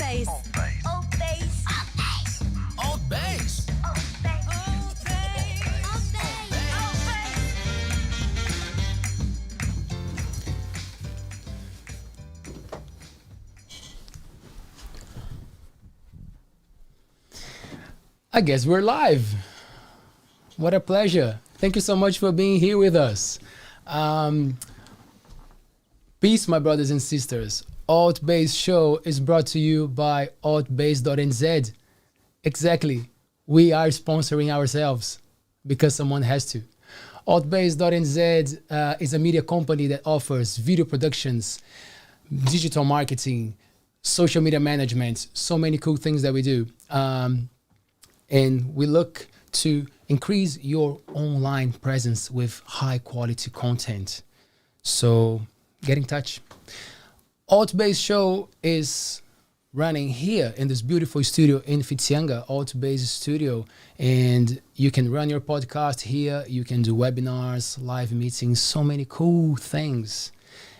ALTBAYS. ALTBAYS. ALTBAYS. I guess we're live. What a pleasure. Thank you so much for being here with us. Peace, my brothers and sisters. ALTBAYS show is brought to you by ALTBAYS.nz. Exactly. We are sponsoring ourselves because someone has to. ALTBAYS.nz is a media company that offers video productions, digital marketing, social media management, so many cool things that we do. And we look to increase your online presence with high quality content. So get in touch. ALTBAYS show is running here in this beautiful studio in Whitianga, ALTBAYS studio. And you can run your podcast here. You can do webinars, live meetings, so many cool things.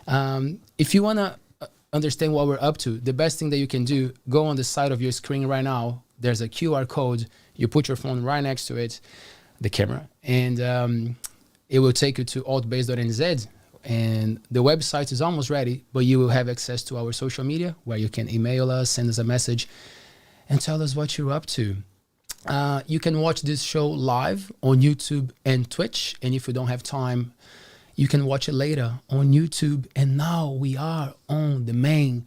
If you want to understand what we're up to, the best thing that you can do, go on the side of your screen right now. There's a QR code. You put your phone right next to it, the camera, and it will take you to altbays.nz. And the website is almost ready, but you will have access to our social media where you can email us, send us a message, and tell us what you're up to. You can watch this show live on YouTube and Twitch. And if you don't have time, you can watch it later on YouTube. And now we are on the main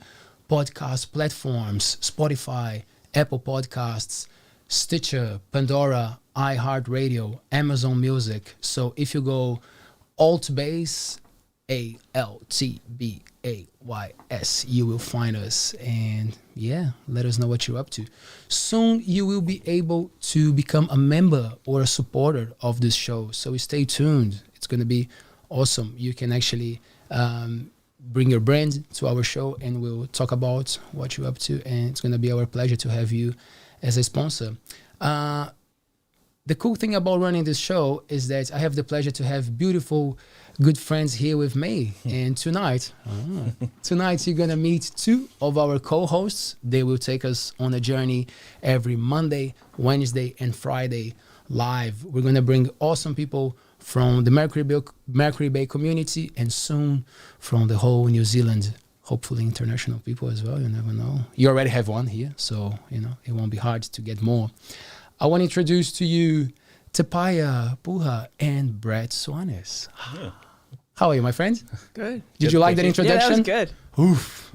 podcast platforms: Spotify, Apple Podcasts, Stitcher, Pandora, iHeartRadio, Amazon Music. So if you go ALTBAYS, ALTBAYS, you will find us. And yeah, let us know what you're up to. Soon you will be able to become a member or a supporter of this show. So stay tuned. It's going to be awesome. You can actually bring your brand to our show and we'll talk about what you're up to. And it's going to be our pleasure to have you as a sponsor. The cool thing about running this show is that I have the pleasure to have beautiful, good friends here with me. And tonight you're going to meet two of our co-hosts. They will take us on a journey every Monday, Wednesday, and Friday live. We're going to bring awesome people from the Magri Bay community and soon from the whole New Zealand, hopefully international people as well. You never know. You already have one here, so it won't be hard to get more. I want to introduce to you Te Paea Puha and Brett Soanes. Yeah. How are you, my friend? Good. Did you like that introduction? Yeah, that was good. Oof.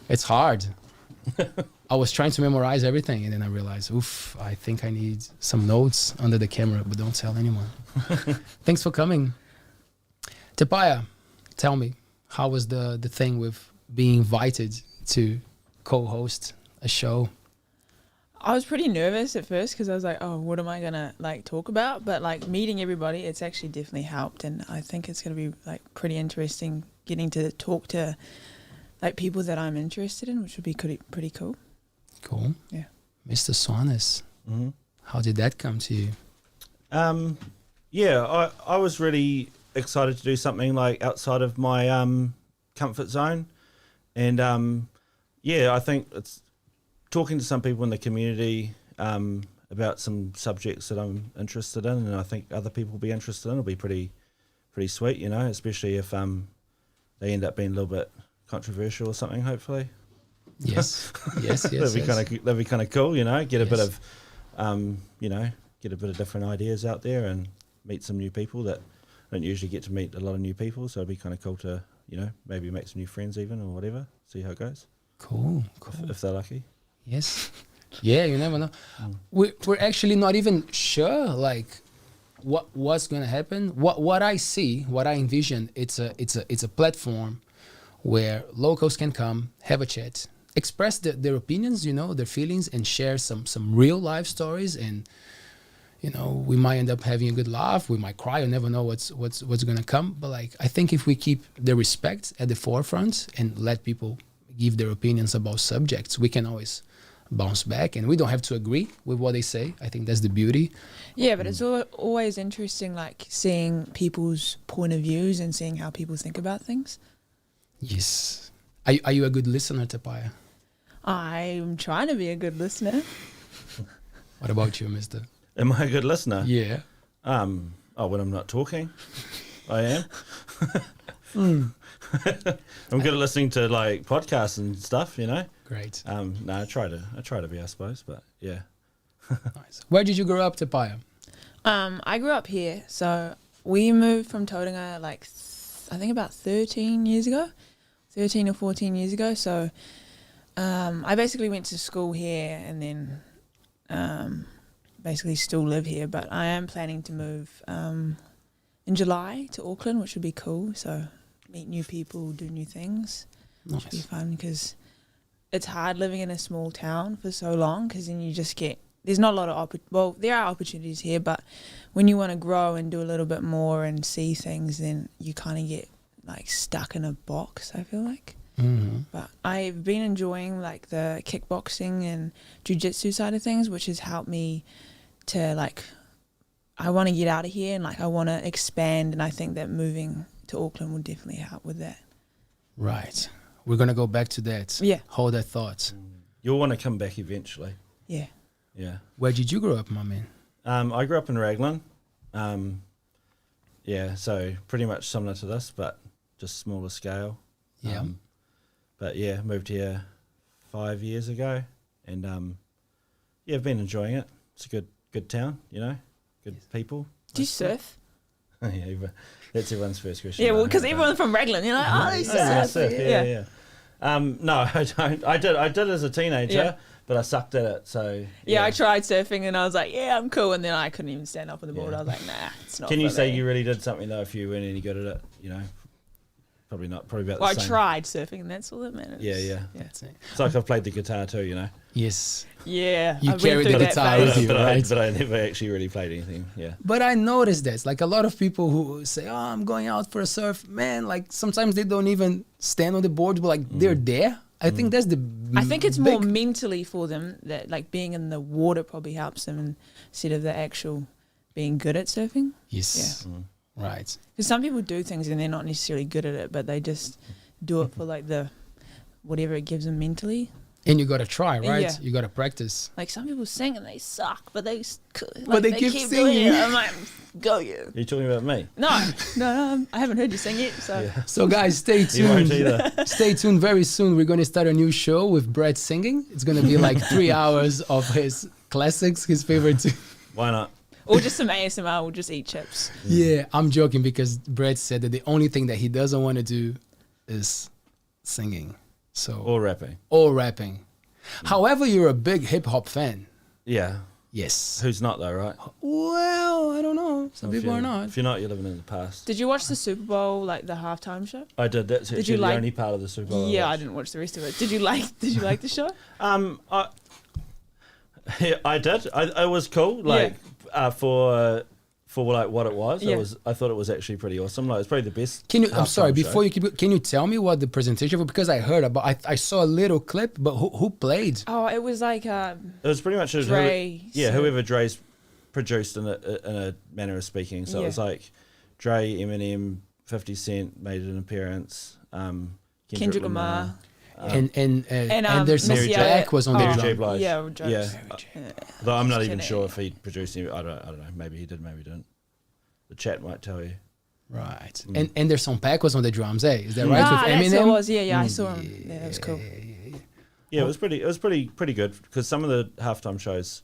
It's hard. I was trying to memorize everything and then I realized, I think I need some notes under the camera, but don't tell anyone. Thanks for coming. Te Paea, tell me, how was the thing with being invited to co-host a show? I was pretty nervous at first because I was like, oh, what am I going to talk about? But meeting everybody, it's actually definitely helped. And I think it's going to be pretty interesting getting to talk to people that I'm interested in, which would be pretty cool. Cool. Yeah. Mr. Soanes, how did that come to you? Yeah, I was really excited to do something outside of my comfort zone. And I think it's talking to some people in the community about some subjects that I'm interested in, and I think other people will be interested in. It'll be pretty sweet, especially if they end up being a little bit controversial or something. Hopefully, yes. That'd be kind of cool, Get a bit of, get a bit of different ideas out there and meet some new people that I don't usually get to meet a lot of new people. So it'd be kind of cool to, maybe make some new friends even or whatever. See how it goes. Cool. If they're lucky. Yes. Yeah, you never know. We're actually not even sure what's going to happen. What I see, what I envision, it's a platform where locals can come, have a chat, express their opinions, their feelings, and share some real life stories. And we might end up having a good laugh. We might cry. You never know what's going to come. But I think if we keep the respect at the forefront and let people give their opinions about subjects, we can always bounce back, and we don't have to agree with what they say. I think that's the beauty. Yeah, but it's always interesting, seeing people's point of views and seeing how people think about things. Yes. Are you a good listener, Te Paea? I'm trying to be a good listener. What about you, Mister? Am I a good listener? Yeah. Oh, when I'm not talking, I am. I'm good at listening to like podcasts and stuff, you know. Great. No, I try to be, I suppose, but yeah. Nice. Where did you grow up, Te Paea? I grew up here, so we moved from Tauranga I think about 13 or 14 years ago. So I basically went to school here and then basically still live here. But I am planning to move in July to Auckland, which would be cool. So meet new people, do new things, which would be fun because it's hard living in a small town for so long because then you just get, there's not a lot of, there are opportunities here, but when you want to grow and do a little bit more and see things, then you kind of get like stuck in a box, I feel like. Mm-hmm. But I've been enjoying like the kickboxing and jiu-jitsu side of things, which has helped me to like, I want to get out of here and like I want to expand, and I think that moving to Auckland will definitely help with that. Right. We're going to go back to that. Yeah. Hold that thought. You'll want to come back eventually. Yeah. Yeah. Where did you grow up, my man? I grew up in Raglan. Yeah, so pretty much similar to this, but just smaller scale. Yeah. But yeah, moved here 5 years ago, and yeah, I've been enjoying it. It's a good town, you know, good people. Do you surf? Yeah, but that's everyone's first question. Yeah, well, I because haven't everyone from Raglan, you're like, oh, they done. Oh, yeah, surf. surf, yeah. No, I don't. I did as a teenager, Yeah. but I sucked at it. So Yeah, I tried surfing and I was like, yeah, I'm cool. And then I couldn't even stand up on the board. Yeah. I was like, nah, it's not Can you for say me. you really did something though if you weren't any good at it? You know, probably not. Probably about Well, the I same. tried surfing and that's all that matters. Yeah. Yeah. That's it. It's like I've played the guitar too, you know. Yes. Yeah. You I went carried through the that guitar phase. with you, right? But I never actually really played anything. Yeah. But I noticed that, like a lot of people who say, "Oh, I'm going out for a surf," man. Like sometimes they don't even stand on the board, but like they're there. I think that's the. I think it's more big- mentally for them that like being in the water probably helps them instead of the actual being good at surfing. Yes. Right. Because some people do things and they're not necessarily good at it, but they just do it for like the whatever it gives them mentally. And you gotta try, right? Yeah. You gotta practice. Like some people sing and they suck, but they they keep doing singing. it. I'm like, go you. Are you talking about me? No, I haven't heard you sing yet. So So guys, stay You won't tuned. either. Stay tuned. Very soon, we're gonna start a new show with Brad singing. It's gonna be like 3 hours of his classics, his favorite. Why not? or just some ASMR. We'll just eat chips. Yeah, I'm joking because Brad said that the only thing that he doesn't want to do is singing. So Or rapping. or rapping. However, you're a big hip hop fan. Yeah. Yes. Who's not though, right? Well, I don't know. Some If people you're- are not. If you're not, you're living in the past. Did you watch the Super Bowl, like the halftime show? I did. That's Did actually you the like- only part of the Super Bowl. Yeah, I watched. didn't watch the rest of it. Did you like the show? I did. I was cool. Like for like what it was. Yeah. I thought it was actually pretty awesome. Like it's probably the best. Can you? I'm sorry. halftime show. Before you keep, can you tell me what the presentation was? Because I heard about. I saw a little clip, but who played? Oh, it was like It was pretty much Dre, whoever Dre's produced in a manner of speaking. So it Yeah. was like Dre, Eminem, 50 Cent made an appearance. Kendrick Lamar. and And Anderson Missy Jack Elliott. was on the Mary drum. J. Blige. Yeah, Dre. Yeah. Yeah. Though I'm not Just even kidding. sure if he produced any. I don't know. Maybe he did. Maybe he didn't. The chat might tell you. Right. And Anderson Paak was on the drums. Is that right? Ah, With that's what it Eminem. was. Yeah, I saw him. Yeah, that was cool. Yeah, it was pretty good because some of the halftime shows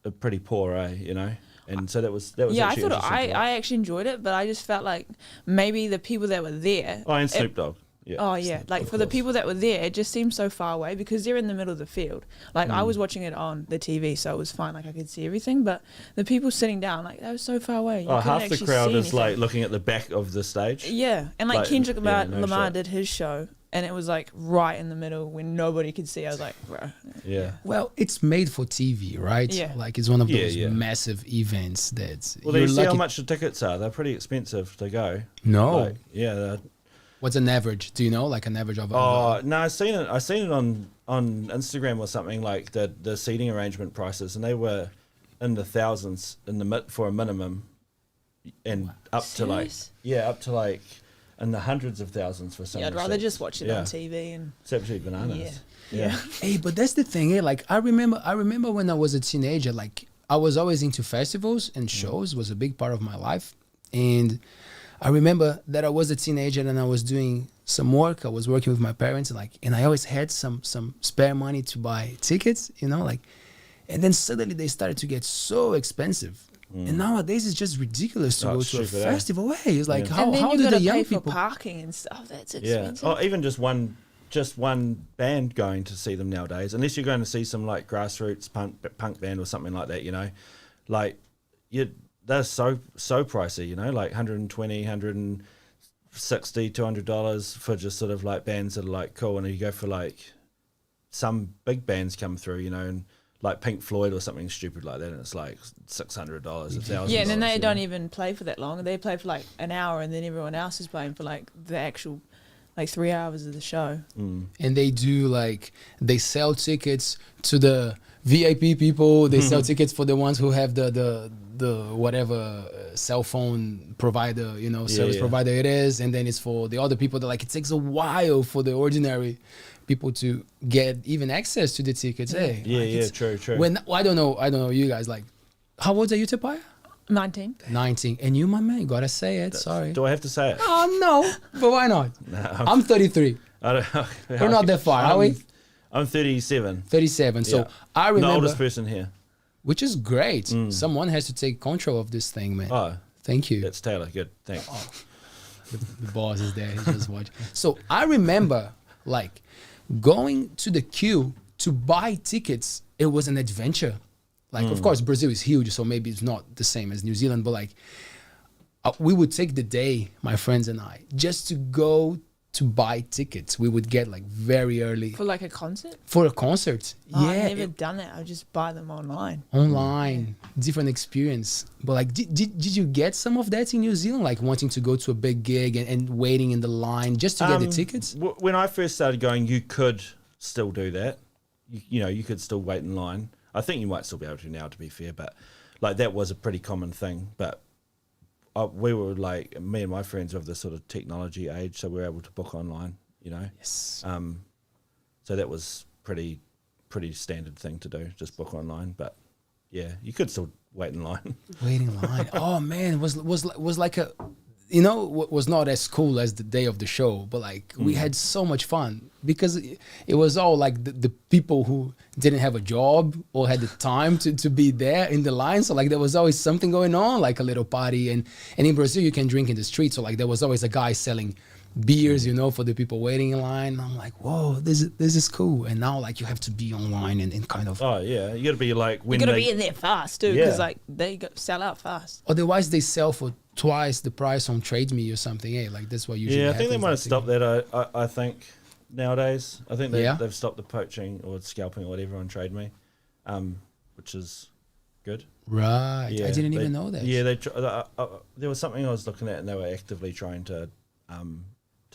are pretty poor, you know. And so that was Yeah, I actually thought interesting to watch. I actually enjoyed it, but I just felt like maybe the people that were there. Oh, and Snoop Dogg. Yeah. Oh yeah, like of for the course. people that were there, it just seemed so far away because they're in the middle of the field. Like I was watching it on the TV, so it was fine. Like I could see everything, but the people sitting down, like they were so far away. You Oh, couldn't half the actually crowd see is anything. like looking at the back of the stage. Yeah, and like Kendrick yeah, Lamar, no shot. did his show, and it was like right in the middle when nobody could see. I was like, bro. Yeah. Well, it's made for TV, right? Yeah. Like it's one of Yeah, those yeah. massive events that Well, do you're you see how lucky. much the tickets are? They're pretty expensive to go. No. Like, yeah. What's an average? Do you know? Like an average of? Oh no, I seen it on Instagram or something, like the seating arrangement prices, and they were in the thousands for a minimum, and up Serious? to like in the hundreds of thousands for some. Yeah, I'd rather just watch it Yeah. on TV and It's absolutely bananas. yeah. Yeah. Hey, but that's the thing. Like I remember when I was a teenager, like I was always into festivals and shows was a big part of my life. And I remember that I was a teenager and I was doing some work. I was working with my parents, and I always had some spare money to buy tickets, and then suddenly they started to get so expensive. And nowadays it's just ridiculous to go to a stupid, festival. Hey, it's like Yeah. how and then how you do gotta the young pay for people? parking and stuff. That's Yeah. expensive. Or even just one band going to see them nowadays, unless you're going to see some like grassroots punk band or something like that, like they're so pricey, like 120, 160, $200 for just sort of like bands that are like cool. And you go for like some big bands come through, and like Pink Floyd or something stupid like that, and it's like $600, $1,000. Yeah, and then they don't even play for that long. They play for like an hour, and then everyone else is playing for like the actual like 3 hours of the show. And they sell tickets to the VIP people. They sell tickets for the ones who have the whatever cell phone provider, service provider it is, and then it's for the other people that like it takes a while for the ordinary people to get even access to the tickets. Hey, True. When I don't know you guys, like how old are you, Te Paea? 19. 19. And you, my man, gotta say it. Sorry. Do I have to say it? Oh no, but why not? I'm 33. I don't know. We're not that far, are we? I'm 37. 37. So Yeah. I I'm the remember, oldest person here. which is great. Someone has to take control of this thing, man. Oh, Thank you. that's Taylor. Good. Thanks. The boss is there. He's just watching. So I remember like going to the queue to buy tickets. It was an adventure. Like, of course, Brazil is huge, so maybe it's not the same as New Zealand, but like we would take the day, my friends and I, just to go to buy tickets. We would get like very early For like a concert? for a concert. Oh, yeah, I've never done that. I just buy them online. online, different experience. But like, did you get some of that in New Zealand? Like wanting to go to a big gig and waiting in the line just to get the tickets? When I first started going, you could still do that. You could still wait in line. I think you might still be able to now, to be fair, but like that was a pretty common thing. But we were like, me and my friends were of the sort of technology age, so we were able to book online, Yes. So that was pretty standard thing to do, just book online. But yeah, you could still wait in line. Waiting in line. Oh man, it was like a, was not as cool as the day of the show, but like we had so much fun because it was all like the people who didn't have a job or had the time to be there in the line. So like there was always something going on, like a little party. And in Brazil you can drink in the street. So like there was always a guy selling beers, for the people waiting in line. And I'm like, whoa, this is cool. And now like you have to be online and kind of. Oh yeah, you got to be like when You got to they- be in there fast too, because Yeah. like they sell out fast. Otherwise they sell for twice the price on Trade Me or something. Hey, like that's what usually Yeah, I think they happens, might have like, stopped that. I think nowadays, I think Yeah? they've stopped the poaching or scalping or whatever on Trade Me, which is good. Right. Yeah, I didn't they- even know that. Yeah, there was something I was looking at, and they were actively trying to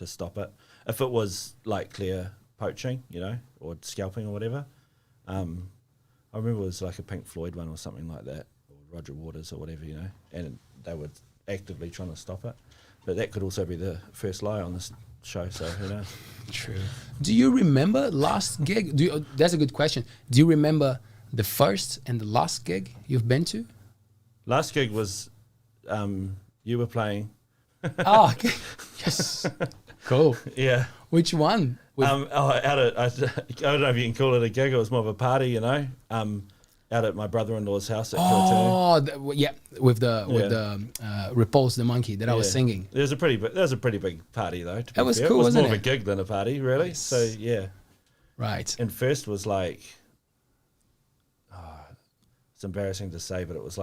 stop it. If it was like clear poaching, or scalping or whatever. I remember it was like a Pink Floyd one or something like that, or Roger Waters or whatever, and they were actively trying to stop it. But that could also be the first lie on this show, so who knows? True. Do you remember last gig? That's a good question. Do you remember the first and the last gig you've been to? Last gig was you were playing. Oh, okay. Yes. Cool. Yeah. Which one? I don't know if you can call it a gig. It was more of a party, out at my brother-in-law's house at Kilturn. Oh, yeah, with the Repulse the Monkey that I was singing. There was a pretty big party though. To be That was fair. cool, It was wasn't more of a it? gig than a party, really. Yes. So yeah. Right. And first was like, it's embarrassing to say, but it was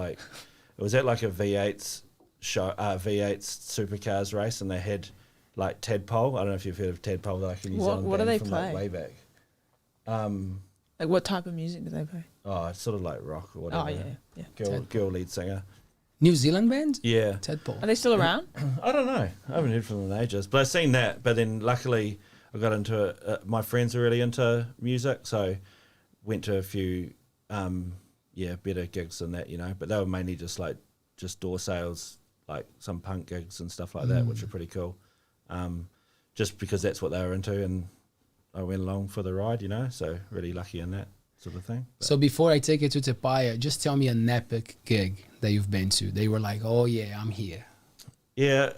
at like a V8's show, V8's supercars race, and they had like Tadpole. I don't know if you've heard of Tadpole, like a New Zealand What do band they from play? like way back. Like what type of music do they play? Oh, it's sort of like rock or whatever. Oh yeah. Girl lead singer. New Zealand band? Yeah. Tadpole. Are they still around? I don't know. I haven't heard from them in ages, but I've seen that. But then luckily I got into it. My friends are really into music, so went to a few, better gigs than that, But they were mainly just door sales, like some punk gigs and stuff like that, which are pretty cool. Just because that's what they were into, and I went along for the ride, you know, so really lucky in that sort of thing. But So before I take you to Te Paea, just tell me an epic gig that you've been to. They were like, oh yeah, I'm here. yeah,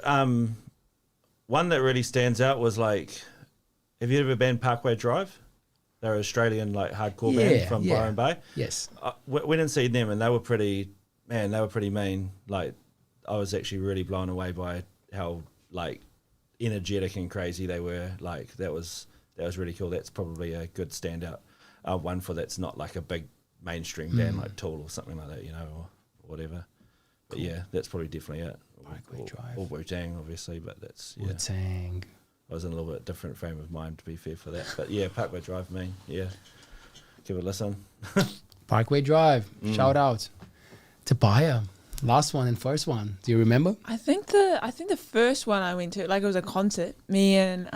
one that really stands out was like, have you ever been Parkway Drive? They're an Australian like hardcore band from Byron Bay. Yes. Went and seen them, and they were pretty mean. Like, I was actually really blown away by how like energetic and crazy they were. Like, that was really cool. That's probably a good standout one for that's not like a big mainstream band like Tool or something like that, you know, or whatever. But yeah, that's probably definitely it. Parkway Drive. Or Wu-Tang, obviously, but that's Wu-Tang. I was in a little bit different frame of mind, to be fair, for that. But yeah, Parkway Drive, yeah. Give it a listen. Parkway Drive. Shout out. Te Paea. Last one and first one. Do you remember? I think the first one I went to, like, it was a concert. Me and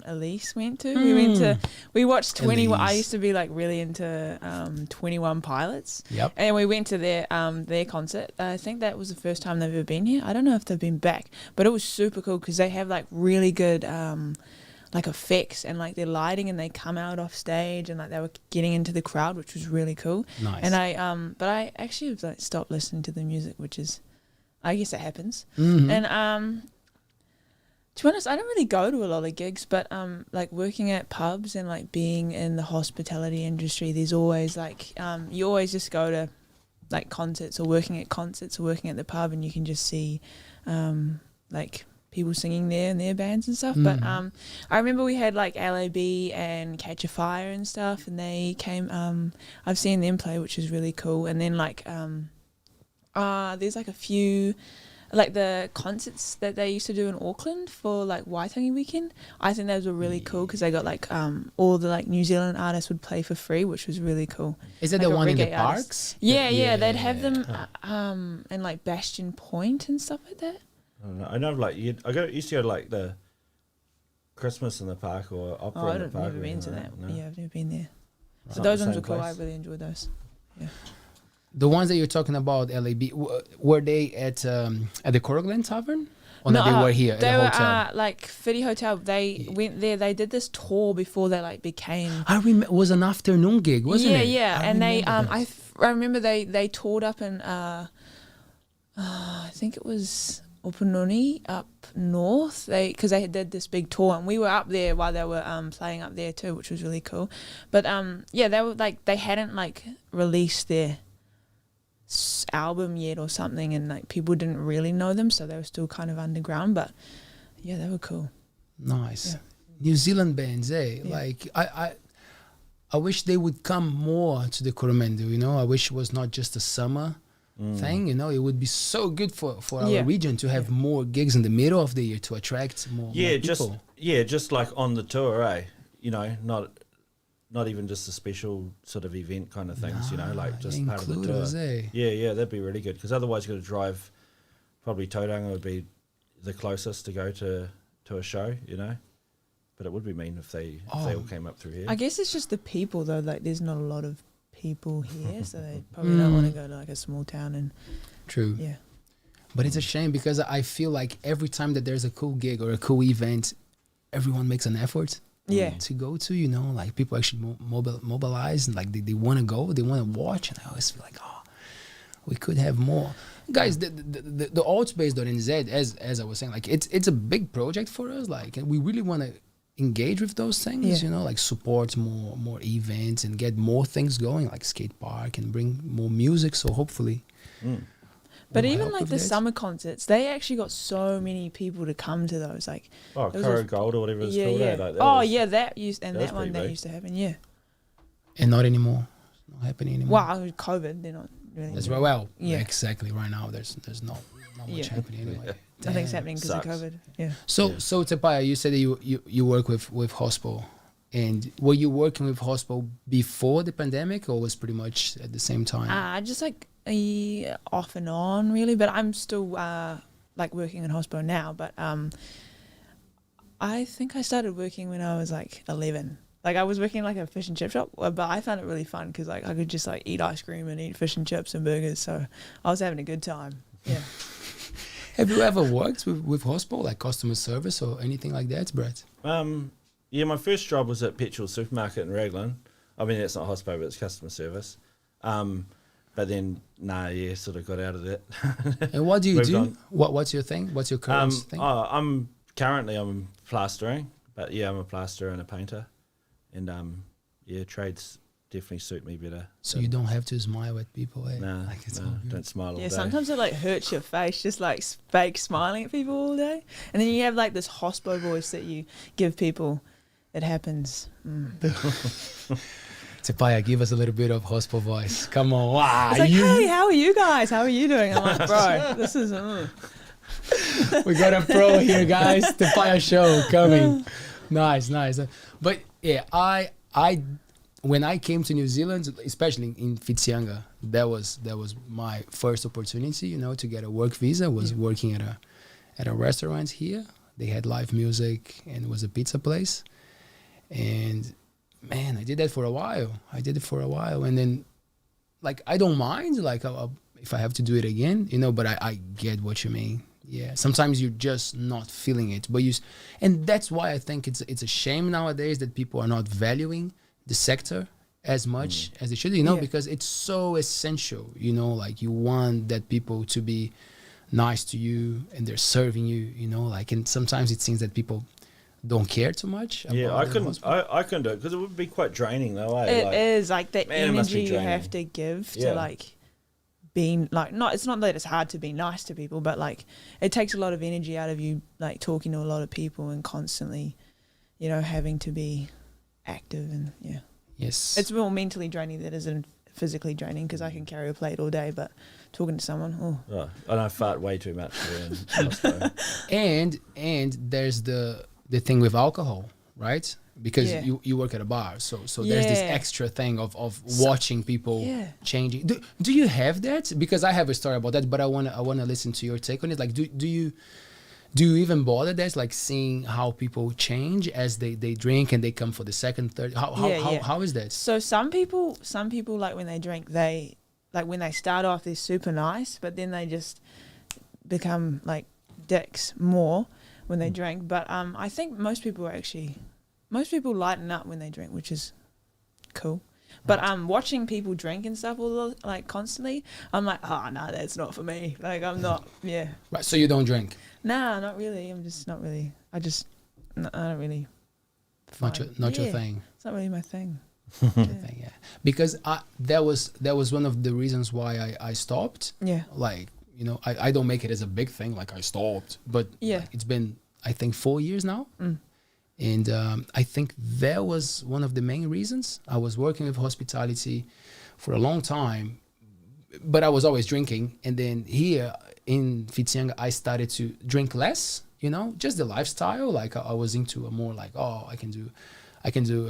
Elise went to. We watched 21. I Elise. used to be like really into 21 Pilots. Yep. And we went to their concert. I think that was the first time they've ever been here. I don't know if they've been back, but it was super cool because they have like really good like effects and like their lighting, and they come out off stage and like they were getting into the crowd, which was really cool. Nice. And but I actually have like stopped listening to the music, which is, I guess it happens. Mhm. And to be honest, I don't really go to a lot of gigs, but like working at pubs and like being in the hospitality industry, there's always like you always just go to like concerts or working at concerts or working at the pub, and you can just see like people singing there and their bands and stuff. But I remember we had like LAB and Catch a Fire and stuff, and they came. I've seen them play, which is really cool. And then like there's like a few like the concerts that they used to do in Auckland for like Waitangi weekend. I think those were really cool because they got like all the like New Zealand artists would play for free, which was really cool. Is it Like the a one in the reggae artist. parks? Yeah, they'd have them in like Bastion Point and stuff like that. I don't know. I know, like, used to go to like the Christmas in the park or opera Oh, in the I've park. never or been to anything that. like No? Yeah, I've never been there. It's So not those the ones same were cool. I place. really enjoyed those. Yeah. The ones that you're talking about, LAB, were they at the Corogland Tavern? Or no, they were here at they the were, hotel? like Fitty Hotel. They went there. They did this tour before they like became. I remember it was an afternoon gig, wasn't it? Yeah. I And they, remember that. I remember they toured up in, I think it was Opununi up north. Because they did this big tour, and we were up there while they were playing up there too, which was really cool. But yeah, they were like they hadn't like released their album yet or something, and like people didn't really know them, so they were still kind of underground. But yeah, they were cool. Nice. Yeah. New Zealand bands, eh? Yeah. Like I wish they would come more to the Coromandel, you know. I wish it was not just a summer thing, you know. It would be so good for our Yeah. region to have more gigs in the middle of the year to attract more people. just like on the tour, eh? You know, not even just a special sort of event kind of things, you know, like just part of the include tour. us, eh? Yeah, that'd be really good, because otherwise you've got to drive. Probably Tauranga would be the closest to go to a show, you know. But it would be mean if they all came up through here. I guess it's just the people though. Like there's not a lot of people here, so they probably don't want to go to like a small town. And True. yeah, But it's a shame because I feel like every time that there's a cool gig or a cool event, everyone makes an effort yeah, to go to, you know, like people actually mobilize and like they want to go, they want to watch, and I always feel like, oh, we could have more. Guys, the ALTBAYS.nz, as I was saying, like it's a big project for us, like, and we really want to engage with those things, you know, like support more events and get more things going, like skate park, and bring more music. So hopefully, but we'll even help like with the that. summer concerts, they actually got so many people to come to those. Like, Oh, those Kuro are- Gold or whatever it's yeah, called. yeah. Eh? Like that Oh was- yeah, that used and that was that one pretty that big. used to happen. Yeah. and not anymore, it's not happening anymore. Wow, with COVID, they're not really. That's right. Well, Yeah. exactly. Right now, there's not much Yeah. happening anyway. Nothing's Damn. happening because of Sucks. COVID. Yeah. So Te Paea, you said that you work with Hospo, and were you working with Hospo before the pandemic, or was pretty much at the same time? Just like off and on, really. But I'm still like working in hospital now. But I think I started working when I was like 11. Like I was working in like a fish and chip shop, but I found it really fun because like I could just like eat ice cream and eat fish and chips and burgers. So I was having a good time. Yeah. Have you ever worked with Hospo, like customer service or anything like that, Brett? Yeah, my first job was at Petrol Supermarket in Raglan. I mean, that's not hospo, but it's customer service. But then, sort of got out of that. And what do you Moved do? on. What's your thing? What's your current thing? I'm plastering, but yeah, I'm a plasterer and a painter, and trades definitely suit me better. So you don't have to smile at people, eh? Nah, Like it's all good. don't smile all Yeah, day. sometimes it like hurts your face, just like fake smiling at people all day, and then you have like this hospo voice that you give people. It happens. Te Paea, give us a little bit of hospo voice. Come on. Wow. It's like, hey, how are you guys? How are you doing? I'm like, bro, this is. We got a pro here, guys. Te Paea show coming. Nice. But yeah, I when I came to New Zealand, especially in Whitianga, that was my first opportunity, to get a work visa. Was working at a restaurant here. They had live music and it was a pizza place. And man, I did that for a while. And then, like, I don't mind, like, if I have to do it again, but I get what you mean. Yeah, sometimes you're just not feeling it, and that's why I think it's a shame nowadays that people are not valuing the sector as much as they should, because it's so essential, like you want that people to be nice to you and they're serving you, like, and sometimes it seems that people don't care too much. Yeah, I couldn't do it because it would be quite draining though. It is like the Man, it must be energy you draining. have to give Yeah. to like being like it's not that it's hard to be nice to people, but like it takes a lot of energy out of you, like talking to a lot of people and constantly, having to be active and Yes. it's more mentally draining than it is physically draining because I can carry a plate all day, but talking to someone, Oh, and I fart way too much. and there's the thing with alcohol, right? Because Yeah. you work at a bar, so there's this Yeah. extra thing of watching people Yeah. changing. Do you have that? Because I have a story about that, but I wanna listen to your take on it. Like, do you even bother that? Like seeing how people change as they drink and they come for the second, third. How is that? So some people like when they drink, when they start off they're super nice, but then they just become like dicks more when they drink. But I think most people lighten up when they drink, which is cool. But watching people drink and stuff like constantly, I'm like, oh no, that's not for me. Like I'm not. Yeah. Right. So you don't drink. Nah, not really. I'm just not really. I don't really. Not your Yeah. thing. It's not really my thing. Thing, yeah. Because that was one of the reasons why I stopped. Yeah. Like, I don't make it as a big thing, like I stopped, but Yeah. like, it's been, I think, 4 years now. And I think that was one of the main reasons. I was working with hospitality for a long time, but I was always drinking. And then here in Whitianga, I started to drink less, just the lifestyle. Like I was into a more like, I can do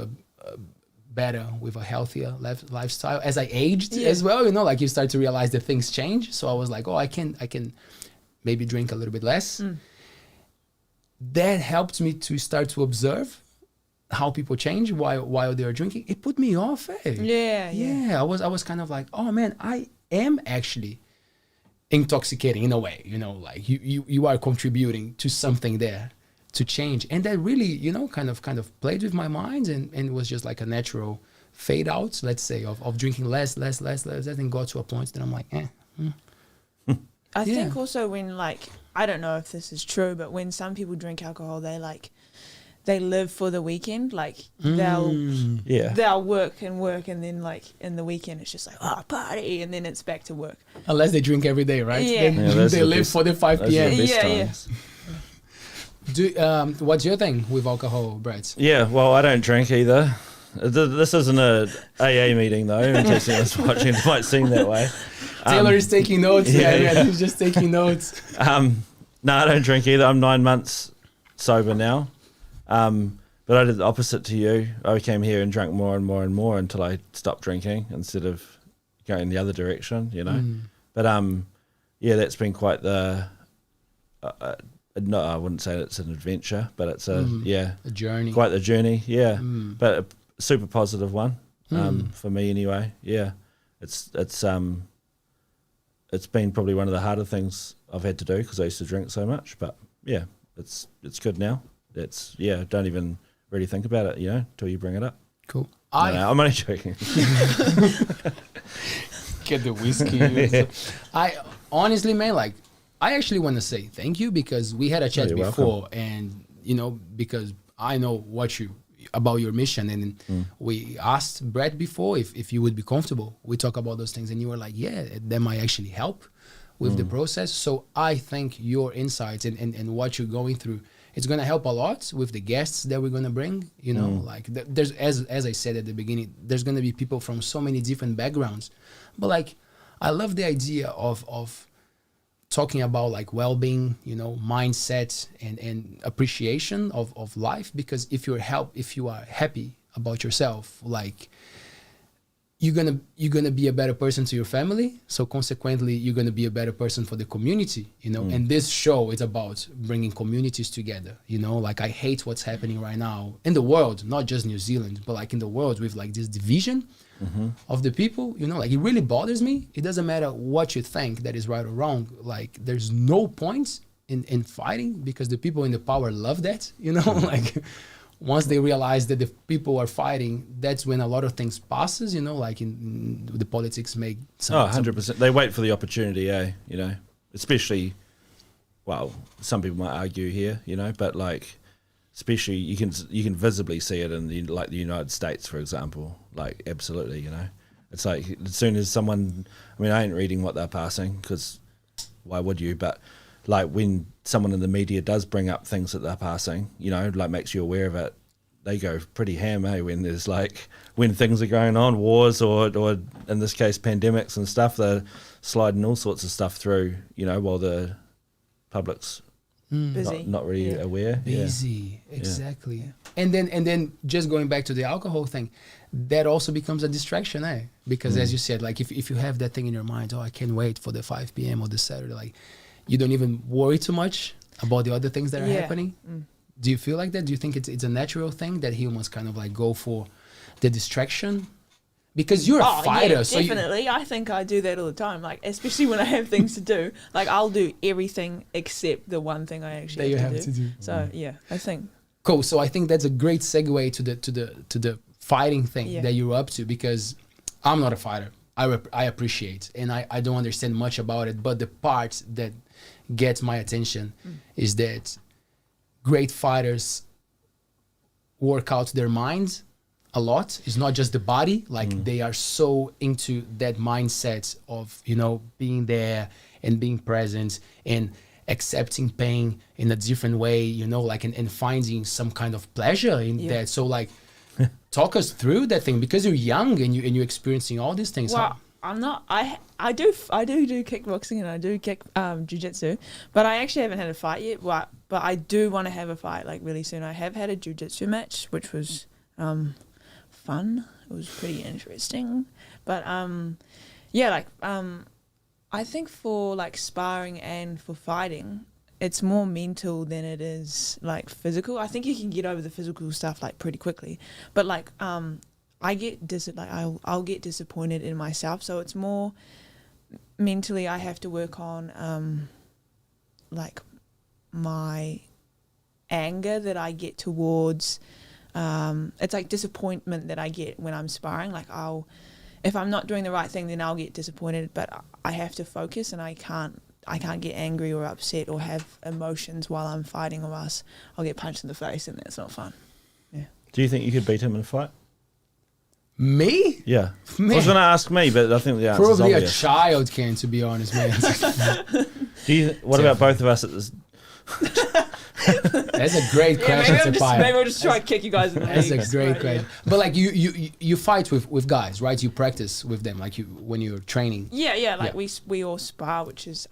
a better with a healthier lifestyle as I aged as well, like you start to realize that things change. So I was like, I can maybe drink a little bit less. That helped me to start to observe how people change while they are drinking. It put me off. Yeah. I was kind of like, oh man, I am actually intoxicating in a way. Like you are contributing to something there to change, and that really, kind of played with my mind, and it was just like a natural fade out, let's say, of drinking less, and got to a point that I'm like, I think also when like, I don't know if this is true, but when some people drink alcohol, they live for the weekend. Like they'll work, and then like in the weekend it's just like party, and then it's back to work. Unless they drink every day, right? Yeah. Then they live for the 5 p.m. Yeah. What's your thing with alcohol, Brett? Yeah, well, I don't drink either. This isn't a AA meeting though. In case anyone's watching, it might seem that way. Taylor is taking notes. Yeah, he's just taking notes. No, I don't drink either. I'm 9 months sober now. But I did the opposite to you. I came here and drank more and more and more until I stopped drinking instead of going the other direction, But that's been quite the. No, I wouldn't say it's an adventure, but it's a journey. Quite the journey, but a super positive one for me anyway. Yeah, it's been probably one of the harder things I've had to do because I used to drink so much. But yeah, it's good now. Don't even really think about it, you know, till you bring it up. Cool. No, I'm only joking. Get the whiskey. I honestly, man, like, I actually want to say thank you because we had a chat you're before, welcome. and you know, because I know about your mission, and we asked Brett before if you would be comfortable. We talk about those things, and you were like, yeah, that might actually help with the process. So I think your insights and what you're going through, it's going to help a lot with the guests that we're going to bring. You know, like there's, as I said at the beginning, there's going to be people from so many different backgrounds. But like, I love the idea of talking about like well-being, you know, mindset and appreciation of life. Because if you are happy about yourself, like, you're gonna be a better person to your family. So consequently, you're gonna be a better person for the community, you know. And this show is about bringing communities together, you know. Like, I hate what's happening right now in the world, not just New Zealand, but like in the world with like this division of the people, you know. Like, it really bothers me. It doesn't matter what you think that is right or wrong. Like, there's no point in fighting because the people in the power love that, you know. Like, once they realize that the people are fighting, that's when a lot of things passes, you know, like in the politics make some... 100%. They wait for the opportunity, you know, especially, well, some people might argue here, you know, but like, especially you can visibly see it in the United States, for example, like, absolutely, you know. It's like, as soon as someone, I mean, I ain't reading what they're passing because why would you, but like, when someone in the media does bring up things that they're passing, you know, like, makes you aware of it, they go pretty ham, when there's like, when things are going on, wars or in this case pandemics and stuff, they're sliding all sorts of stuff through, you know, while the public's Busy. not really aware. Busy, exactly. And then just going back to the alcohol thing, that also becomes a distraction, because as you said, like, if you have that thing in your mind, I can't wait for the 5 p.m. or the Saturday, like, you don't even worry too much about the other things that are happening. Do you feel like that? Do you think it's a natural thing that humans kind of like go for the distraction? Because you're a fighter. Yeah, so definitely. I think I do that all the time. Like, especially when I have things to do. Like, I'll do everything except the one thing I actually have to do. So yeah, I think. Cool. So I think that's a great segue to the fighting thing that you're up to, because I'm not a fighter. I appreciate, and I don't understand much about it, but the part that gets my attention is that great fighters work out their minds a lot. It's not just the body, like they are so into that mindset of, you know, being there and being present and accepting pain in a different way, you know, like, and finding some kind of pleasure in that. So like, talk us through that thing, because you're young and you're experiencing all these things. Well, I'm not. I do kickboxing and I do jiu-jitsu, but I actually haven't had a fight yet. But I do want to have a fight, like, really soon. I have had a jiu-jitsu match, which was fun. It was pretty interesting. But I think for like sparring and for fighting, it's more mental than it is like physical. I think you can get over the physical stuff like pretty quickly, but like I'll get disappointed in myself. So it's more mentally. I have to work on like my anger that I get towards. It's like disappointment that I get when I'm sparring. Like, if I'm not doing the right thing, then I'll get disappointed. But I have to focus, and I can't get angry or upset or have emotions while I'm fighting, or else I'll get punched in the face, and that's not fun. Yeah. Do you think you could beat him in a fight? Me? Yeah. Man. I was going to ask me, but I think the answer is Probably obvious. a child can, to be honest, man. What about both of us at this? That's a great question, maybe I'll just try to kick you guys in the That's legs. a great question. But like, you fight with guys, right? You practice with them, like, when you're training. Yeah. Like, we all spar, which is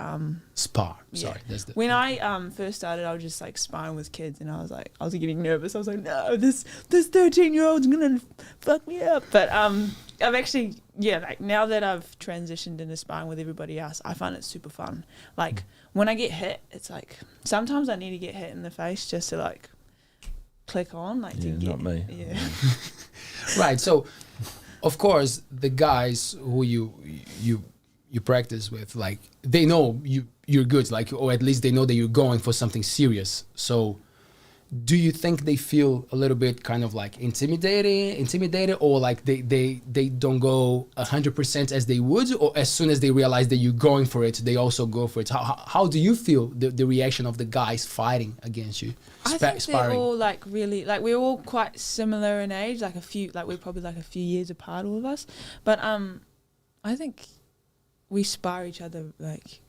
Spar. Yeah. Sorry, that's the. When I first started, I was just like sparring with kids, and I was getting nervous. I was like, no, this 13-year-old's gonna fuck me up. But I've actually, like, now that I've transitioned into sparring with everybody else, I find it super fun. Like, when I get hit, it's like, sometimes I need to get hit in the face just to like click on, like, to get. Not me. Yeah. Right. So, of course, the guys who you practice with, like, they know you're good, like, or at least they know that you're going for something serious. So do you think they feel a little bit kind of like intimidated, or like they don't go 100% as they would, or as soon as they realize that you're going for it, they also go for it? How do you feel the reaction of the guys fighting against you? I think they're all like really, like we're all quite similar in age, like we're probably like a few years apart, all of us. But I think we spar each other like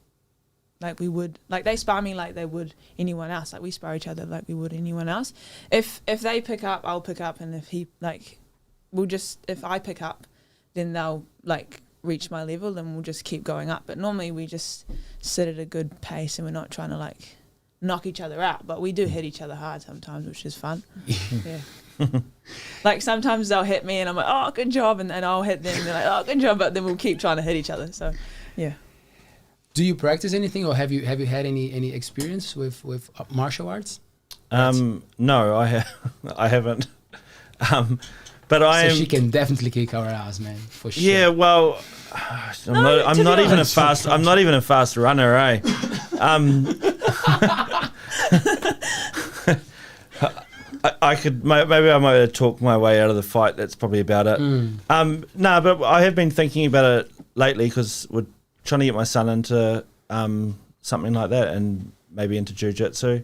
we would, like they spar me like they would anyone else. Like we spar each other like we would anyone else. If they pick up, I'll pick up, and if he like, if I pick up, then they'll like reach my level, and we'll just keep going up. But normally we just sit at a good pace, and we're not trying to like knock each other out. But we do hit each other hard sometimes, which is fun. Yeah. Like sometimes they'll hit me, and I'm like, oh, good job, and then I'll hit them, and they're like, oh, good job, but then we'll keep trying to hit each other. So, yeah. Do you practice anything, or have you had any experience with martial arts? No, I haven't. But I so am. She can definitely kick our ass, man, for sure. Yeah, well, I'm not even a fast runner, eh? I could maybe I might talk my way out of the fight. That's probably about it. No, but I have been thinking about it lately because we're trying to get my son into something like that, and maybe into jiu-jitsu,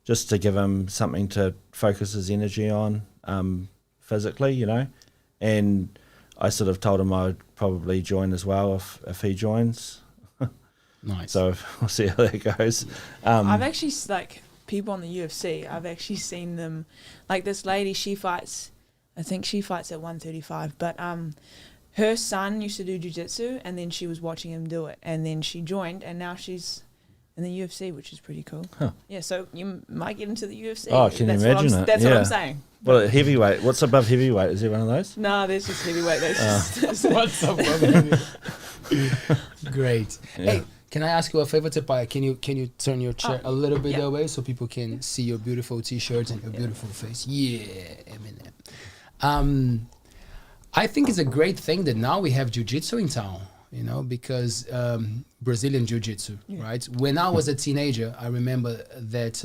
just to give him something to focus his energy on physically, you know. And I sort of told him I would probably join as well if he joins. Nice. So we'll see how that goes. I've actually, like, people on the UFC, I've actually seen them, like this lady, I think she fights at 135, but her son used to do jiu-jitsu, and then she was watching him do it, and then she joined, and now she's in the UFC, which is pretty cool. Huh. Yeah, so you might get into the UFC. Oh, can you imagine it? That's what I'm saying. Well, heavyweight. What's above heavyweight? Is there one of those? No, there's just heavyweight. What's above heavyweight? Great. Yeah. Hey, can I ask you a favor, Te Paea? Can you turn your chair a little bit away so people can see your beautiful t-shirts and your beautiful face? Yeah, Eminem. I think it's a great thing that now we have jiu-jitsu in town, you know, because Brazilian jiu-jitsu, right? When I was a teenager, I remember that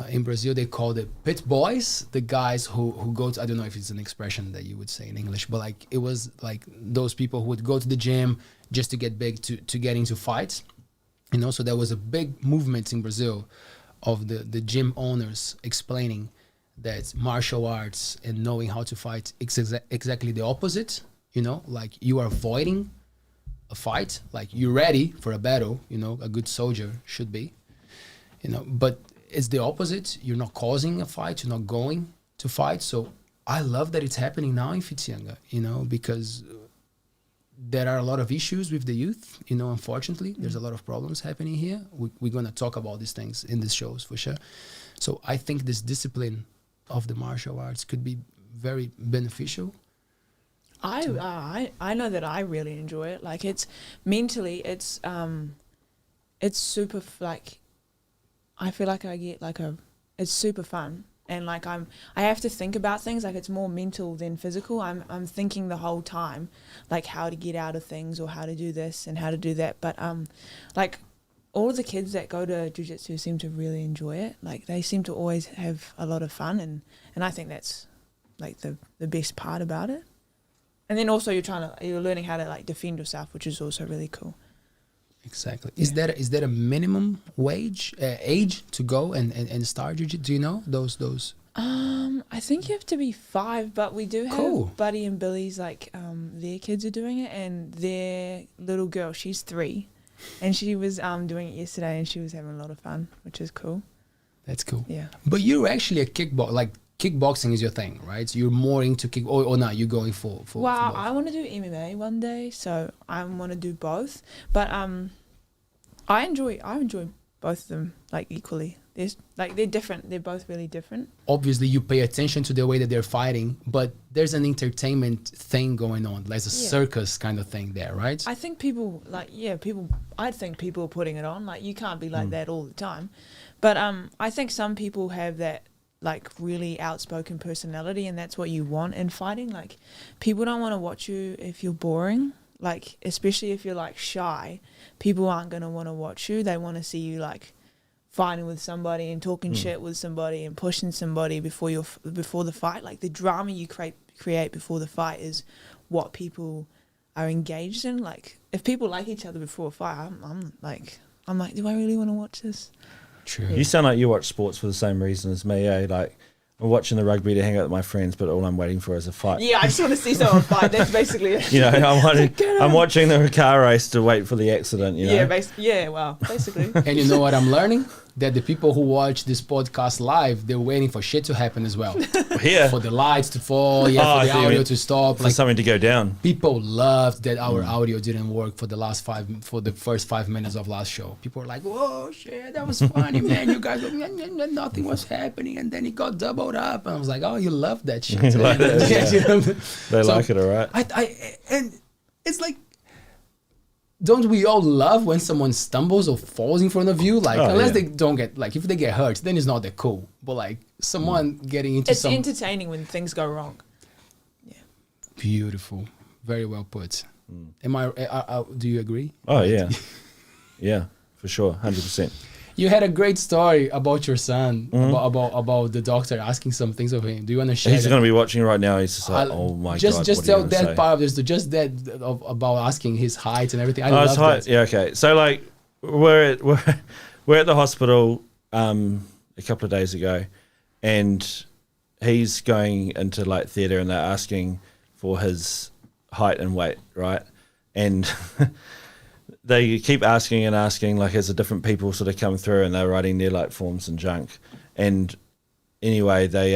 in Brazil they called it pit boys, the guys who go to, I don't know if it's an expression that you would say in English, but like it was like those people who would go to the gym just to get big, to get into fights, you know. So there was a big movement in Brazil of the gym owners explaining that martial arts and knowing how to fight is exactly the opposite, you know, like you are avoiding a fight, like you're ready for a battle, you know, a good soldier should be, you know, but it's the opposite. You're not causing a fight, you're not going to fight. So I love that it's happening now in Whitianga, you know, because there are a lot of issues with the youth, you know, unfortunately. There's a lot of problems happening here. We're going to talk about these things in these shows for sure. So I think this discipline of the martial arts could be very beneficial. I know that I really enjoy it. Like it's mentally, it's super, like, I feel like I get like it's super fun. And like I have to think about things, like it's more mental than physical. I'm thinking the whole time, like how to get out of things or how to do this and how to do that. But like all of the kids that go to jiu-jitsu seem to really enjoy it. Like they seem to always have a lot of fun, and I think that's like the best part about it. And then also you're learning how to like defend yourself, which is also really cool. Exactly. Yeah. Is there a minimum age to go and start jiu-jitsu? Do you know those? I think you have to be 5, but we do have Buddy and Billy's, like their kids are doing it, and their little girl, she's 3, and she was doing it yesterday, and she was having a lot of fun, which is cool. That's cool. Yeah. But you're actually a kickboxing is your thing, right? So you're more into kick, or not? You're going for Well, for both. I want to do MMA one day, so I want to do both. But I enjoy both of them like equally. They're different. They're both really different. Obviously, you pay attention to the way that they're fighting, but there's an entertainment thing going on. There's a circus kind of thing there, right? I think I think people are putting it on. Like you can't be like that all the time. But I think some people have that like really outspoken personality, and that's what you want in fighting. Like people don't want to watch you if you're boring. Like especially if you're like shy, people aren't going to want to watch you. They want to see you like fighting with somebody and talking shit with somebody and pushing somebody before the fight. Like the drama you create before the fight is what people are engaged in. Like if people like each other before a fight, I'm like, do I really want to watch this? True. You sound like you watch sports for the same reason as me, eh? Like, I'm watching the rugby to hang out with my friends, but all I'm waiting for is a fight. Yeah, I just want to see someone fight. That's basically it. You know, I'm watching the car race to wait for the accident, you know? Yeah, basically. And you know what I'm learning? That the people who watch this podcast live, they're waiting for shit to happen as well. Yeah. For the lights to fall, for the audio to stop. For something to go down. People loved that our audio didn't work for the first 5 minutes of last show. People were like, "Whoa, shit, that was funny, man. You guys, nothing was happening, and then it got doubled up." And I was like, "Oh, you love that shit." Like that, yeah. They So like it, all right. And it's like, don't we all love when someone stumbles or falls in front of you? Like, unless they don't get, like, if they get hurt, then it's not that cool. But like someone getting into It's entertaining when things go wrong. Yeah. Beautiful, very well put. Am I? Do you agree? Oh, yeah. Yeah, for sure, 100%. You had a great story about your son, about the doctor asking some things of him. Do you want to share? He's that? going to be watching right now. He's just like, oh my God. Just tell that part of this, just that about asking his height and everything. I love that. Yeah, okay. So like we're at the hospital a couple of days ago, and he's going into like theatre, and they're asking for his height and weight, right? And they keep asking and asking, like, as the different people sort of come through, and they're writing their like forms and junk. And anyway, they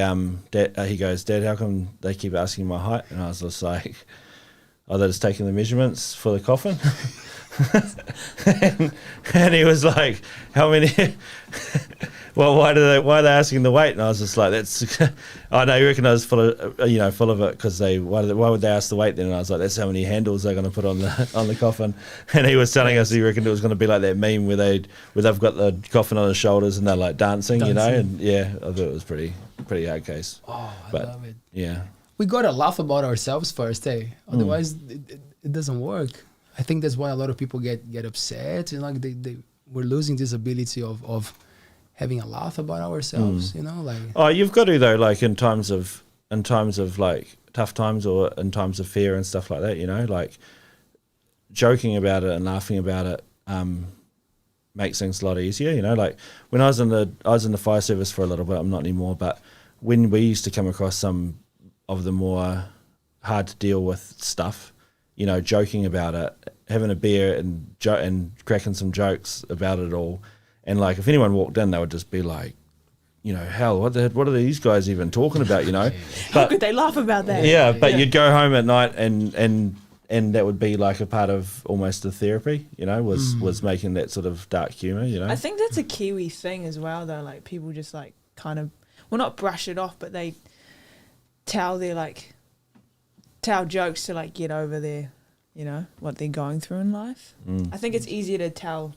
he goes, "Dad, how come they keep asking my height?" And I was just like, "Oh, they're just taking the measurements for the coffin." and he was like, "How many?" Well, why are they asking the weight? And I was just like, "That's." I know you reckon I was full of it because why would they ask the weight then? And I was like, "That's how many handles they're going to put on the coffin." And he was telling us he reckoned it was going to be like that meme where they've got the coffin on his shoulders and they're like dancing, you know. And yeah, I thought it was pretty hard case. Oh, I love it. Yeah, We gotta laugh about ourselves first, eh? Otherwise, it doesn't work. I think that's why a lot of people get upset, and like we're losing this ability of having a laugh about ourselves, you know, like. Oh, you've got to though, like in times of like tough times or in times of fear and stuff like that, you know, like joking about it and laughing about it makes things a lot easier, you know. Like when I was in the fire service for a little bit, I'm not anymore, but when we used to come across some of the more hard to deal with stuff, you know, joking about it, having a beer and cracking some jokes about it all. And like, if anyone walked in, they would just be like, you know, hell, what are these guys even talking about, you know? How could they laugh about that? Yeah, but you'd go home at night and that would be like a part of almost the therapy, you know, was making that sort of dark humour, you know? I think that's a Kiwi thing as well, though. Like, people just like kind of, well, not brush it off, but they tell jokes to like get over their, you know, what they're going through in life. I think it's easier to tell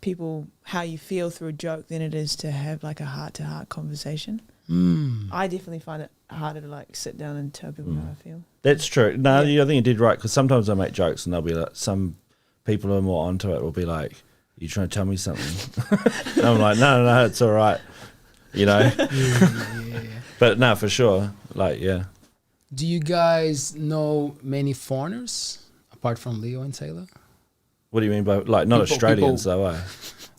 people how you feel through a joke than it is to have like a heart-to-heart conversation. I definitely find it harder to like sit down and tell people how I feel. That's true. No, I think you did right, because sometimes I make jokes and they'll be like, some people who are more onto it will be like, "You trying to tell me something?" And I'm like, no, it's all right, you know. Yeah. But no, for sure, like, yeah. Do you guys know many foreigners apart from Leo and Taylor? What do you mean by like not Australians though? Eh?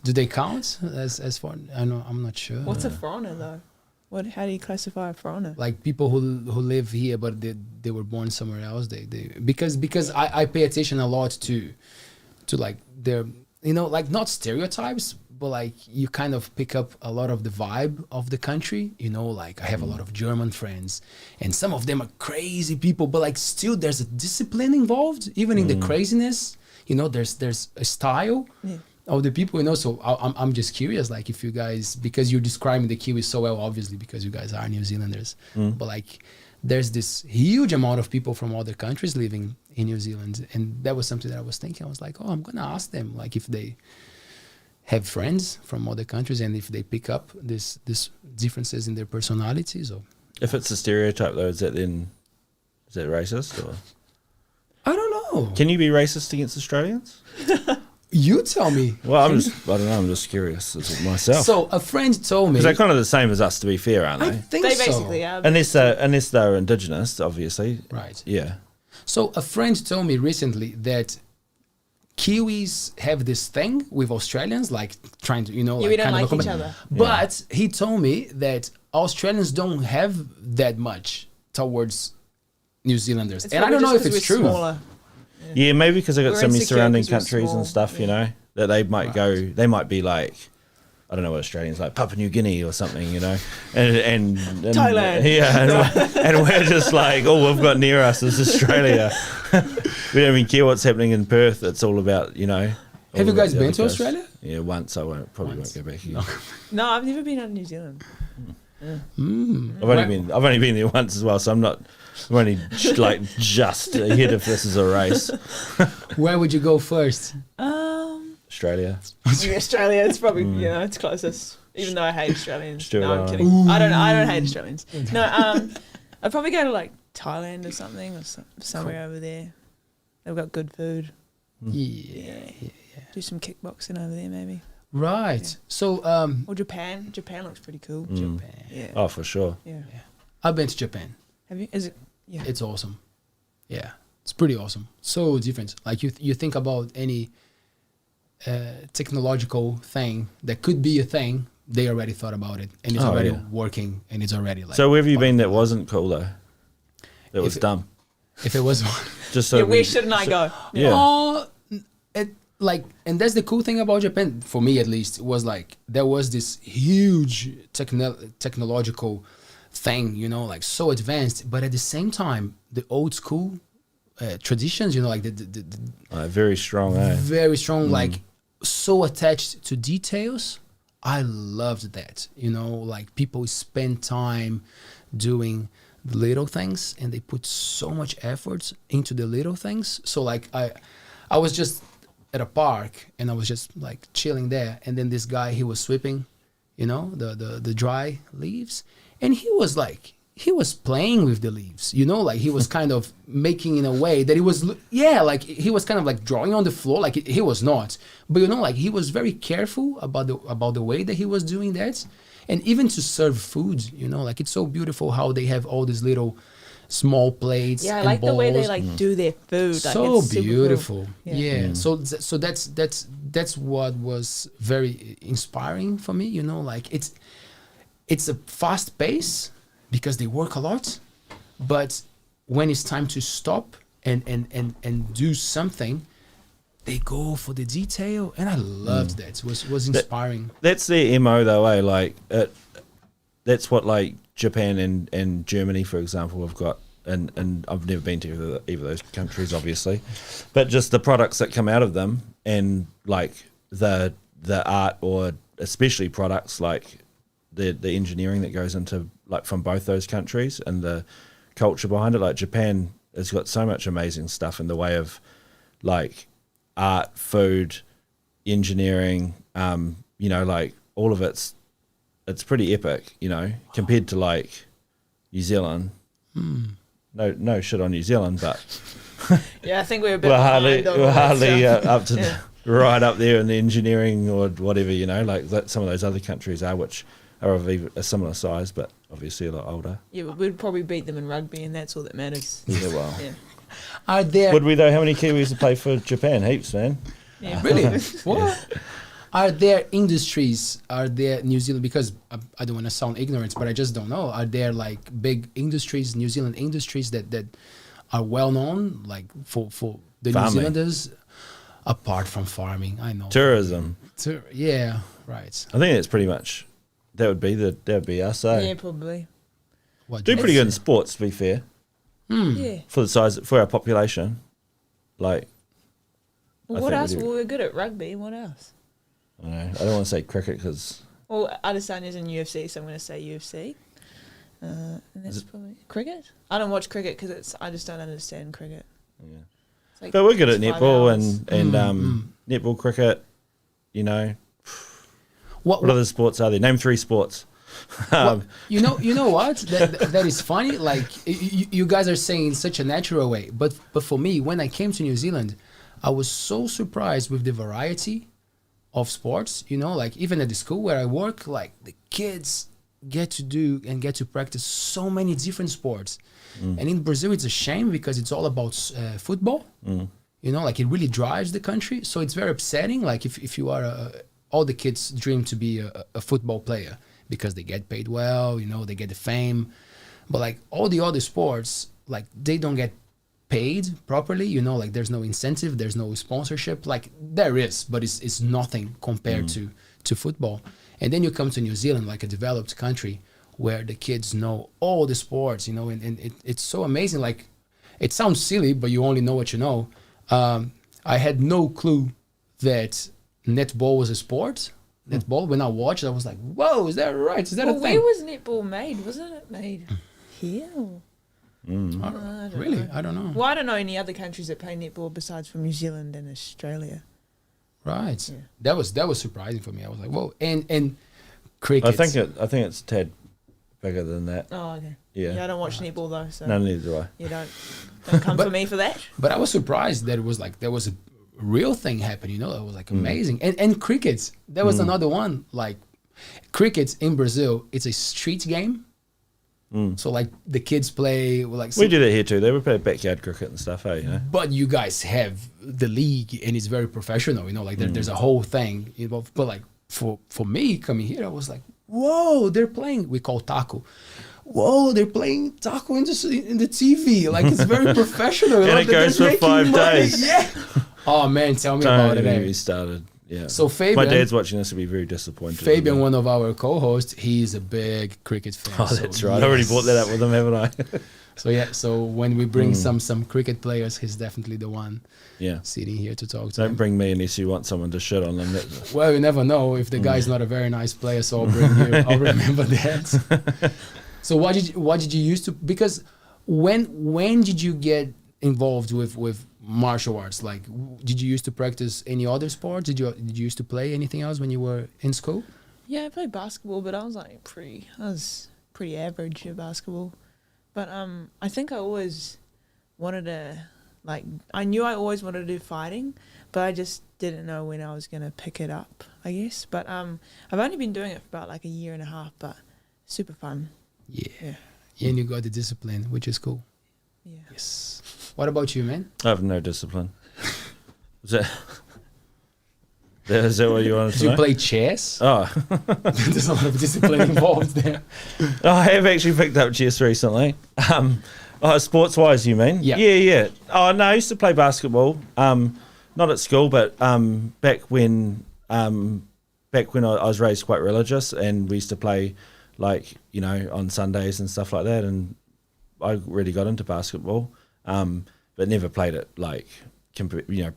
Do they count as foreign? I'm not sure. What's a foreigner though? How do you classify a foreigner? Like people who live here but they were born somewhere else. Because I pay attention a lot to like their, you know, like not stereotypes, but like you kind of pick up a lot of the vibe of the country, you know. Like I have a lot of German friends, and some of them are crazy people, but like still there's a discipline involved, even in the craziness. You know, there's a style of the people, you know. So I'm just curious, like if you guys, because you're describing the Kiwis so well, obviously because you guys are New Zealanders, but like there's this huge amount of people from other countries living in New Zealand, and that was something that I was thinking. I was like, oh, I'm gonna ask them like if they have friends from other countries and if they pick up this differences in their personalities. Or if it's a stereotype though, is that racist or? I don't know. Can you be racist against Australians? You tell me. Well, I don't know. I'm just curious myself. So a friend told me. Because they're kind of the same as us, to be fair, aren't I they? think They so. basically are. Unless they're indigenous, obviously. Right. Yeah. So a friend told me recently that Kiwis have this thing with Australians, like trying to, Yeah, like we don't kind like of each accommodate. other. But he told me that Australians don't have that much towards New Zealanders, It's and I probably don't know just if 'cause it's we're true. Smaller. Yeah, maybe because they've got We're so many insecure surrounding 'cause we're countries small, and stuff, yeah. you know, that they might they might be like, I don't know what Australians like, Papua New Guinea or something, you know, and Thailand. Yeah, and we're just like, all we've got near us is Australia. We don't even care what's happening in Perth. It's all about, you know. all Have you about guys the been other to coast. Australia? Yeah, once. I probably Once. won't go back again. No, I've never been out of New Zealand. I've only been there once as well, so I'm only like just ahead if this is a race. Where would you go first? Australia. Australia, it's probably it's closest. Even though I hate Australians. Stuart No, I'm Island. kidding. I don't hate Australians. No, I'd probably go to like Thailand or something, or somewhere over there. They've got good food. Yeah. Do some kickboxing over there, maybe. Right. So Or Japan. Japan looks pretty cool. Japan. Yeah. Oh, for sure. Yeah. I've been to Japan. Have you? Is it? Yeah. It's awesome. Yeah, it's pretty awesome. So different. Like you think about any technological thing that could be a thing, they already thought about it, and it's Oh, already yeah. working, and it's already like. So where have you part been of that it. wasn't cool though? That was it- dumb. If it was, Just so Yeah, we- where shouldn't I go? Yeah. oh, it like, and that's the cool thing about Japan for me, at least, was like there was this huge technological thing, like so advanced, but at the same time, the old school traditions, like the Very strong, eh? very strong, like so attached to details. I loved that, like people spend time doing the little things and they put so much effort into the little things. So like I was just at a park and I was just like chilling there, and then this guy, he was sweeping, the dry leaves, and he was playing with the leaves, like he was kind of making in a way that he was, like he was kind of like drawing on the floor, like he was not, but like he was very careful about the way that he was doing that. And even to serve food, like it's so beautiful how they have all these little small plates. Yeah, I and like the way they bowls. like do their food. Like, So it's super cool. beautiful. Yeah. Yeah. So that's what was very inspiring for me. Like it's a fast pace because they work a lot, but when it's time to stop and do something, they go for the detail, and I loved that. It was inspiring. That's their MO though, eh? Like that's what like Japan and Germany, for example, have got. And I've never been to either of those countries, obviously, but just the products that come out of them, and like the art, or especially products like the engineering that goes into, like, from both those countries, and the culture behind it. Like Japan has got so much amazing stuff in the way of like art, food, engineering, like all of it's pretty epic, compared to like New Zealand. No shit on New Zealand, but Yeah, I think we're a bit we're behind on all hardly that stuff. up to right up there in the engineering or whatever, like that some of those other countries are, which are of a similar size, but obviously a lot older. Yeah, but we'd probably beat them in rugby, and that's all that matters. Yeah, well. Yeah. Are there Would we though? How many Kiwis to play for Japan? Heaps, man. Yeah. really? What? Are there industries? Are there New Zealand? Because I don't want to sound ignorant, but I just don't know. Are there like big industries, New Zealand industries that are well known, like for the Farming. New Zealanders, apart from farming? I know. Tourism. Yeah, right. I think that's pretty much that would be us. Eh? Yeah, probably. What Do pretty good in sports, to be fair, Yeah. for the size for our population. Like, Well, I what think we else? do. Well, we're good at rugby. What else? I don't want to say cricket because Well, Adesanya's in UFC, so I'm going to say UFC. And that's probably cricket. I don't watch cricket because I just don't understand cricket. yeah. It's like But we're good at it's 5 netball hours. and netball, cricket. What What other sports are there? Name 3 sports. you know what? That is funny. Like you guys are saying in such a natural way, but for me, when I came to New Zealand, I was so surprised with the variety of sports, you know, like even at the school where I work, like the kids get to do and get to practice so many different sports. And in Brazil, it's a shame because it's all about football. You know, like it really drives the country. So it's very upsetting. Like if you are all the kids dream to be a football player because they get paid well, you know, they get the fame. But like all the other sports, like they don't get paid properly, you know, like there's no incentive, there's no sponsorship. Like there is, but it's nothing compared to football. And then you come to New Zealand, like a developed country where the kids know all the sports, you know, and it's so amazing. Like it sounds silly, but you only know what you know. I had no clue that netball was a sport. Netball, when I watched, I was like, whoa, is that right? Is that a thing? Where was netball made? Wasn't it made here? Or? Really? Know. I don't know. Well, I don't know any other countries that play netball besides from New Zealand and Australia. Right. Yeah. That was surprising for me. I was like, whoa. And cricket. I think it's a tad bigger than that. Oh, okay. Yeah. I don't watch netball though, so No, neither do I. you don't come for me for that. But I was surprised that it was like there was a real thing happening, you know, it was like amazing. And cricket, there was another one. Like cricket in Brazil, it's a street game. So like the kids play like We do that here too. They would play backyard cricket and stuff, you know. but you guys have the league and it's very professional, you know, like there's a whole thing involved. But like for me coming here, I was like, whoa, they're playing, we call taco. Whoa, they're playing taco in the TV. Like it's very professional. And like, it goes they're for 5 making money. days. Yeah. Oh man, tell me about Don't it. get eh? me started. Yeah. So my Fabian, dad's watching this will be very disappointed. Fabian, one of our co-hosts, he's a big cricket fan. Oh, that's right. I already brought that up with him, haven't I? So yeah, so when we bring some cricket players, he's definitely the one Yeah. sitting here to talk to Don't him. bring me unless you want someone to shit on them. Well, you never know if the guy's not a very nice player, so I'll bring you. I'll remember that. So what did you used to? Because when did you get involved with martial arts? Like, did you used to practice any other sports? Did you used to play anything else when you were in school? Yeah, I played basketball, but I was pretty average at basketball. But I think I always wanted to, like, I knew I always wanted to do fighting, but I just didn't know when I was going to pick it up, I guess. But I've only been doing it for about like a year and a half, but super fun. Yeah. And you got the discipline, which is cool. Yeah. Yes. What about you, man? I have no discipline. Is that what you wanted to Did you know? play chess? Oh, There's a lot of discipline involved there. I have actually picked up chess recently. Sports-wise, you mean? Yeah. Yeah. Oh, no, I used to play basketball. Not at school, but back when I was raised quite religious, and we used to play, like, you know, on Sundays and stuff like that, and I really got into basketball, but never played it, like,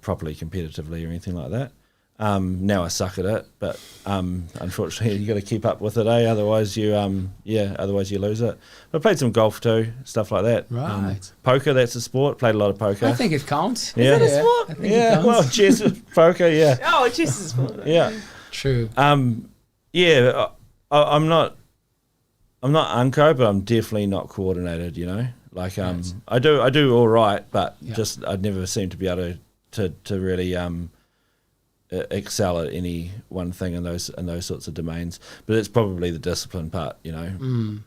properly competitively or anything like that. Now I suck at it, but unfortunately you got to keep up with it, otherwise you lose it. But I played some golf too, stuff like that. Right. Poker, that's a sport. Played a lot of poker. I think it counts. Yeah. Is it a sport? I think it Yeah, counts. well, chess, poker, yeah, Oh, chess is sport. yeah. True. Yeah, I'm not unco, but I'm definitely not coordinated. You know, like Right. I do all right, but Yeah. just I'd never seem to be able to really excel at any one thing in those sorts of domains. But it's probably the discipline part. You know,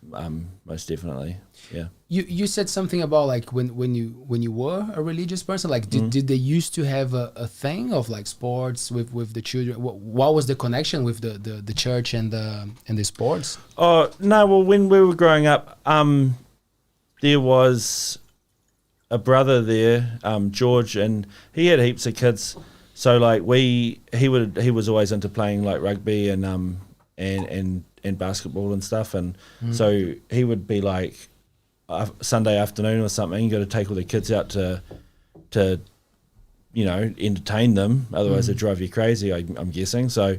most definitely. Yeah. You said something about like when you were a religious person, like did they used to have a thing of like sports with the children? What was the connection with the church and the sports? Oh no! Well, when we were growing up, there was a brother there, George, and he had heaps of kids. So like he was always into playing like rugby and basketball and stuff, and so he would be like Sunday afternoon or something, you got to take all the kids out to you know, entertain them, otherwise they'd drive you crazy, I'm guessing. So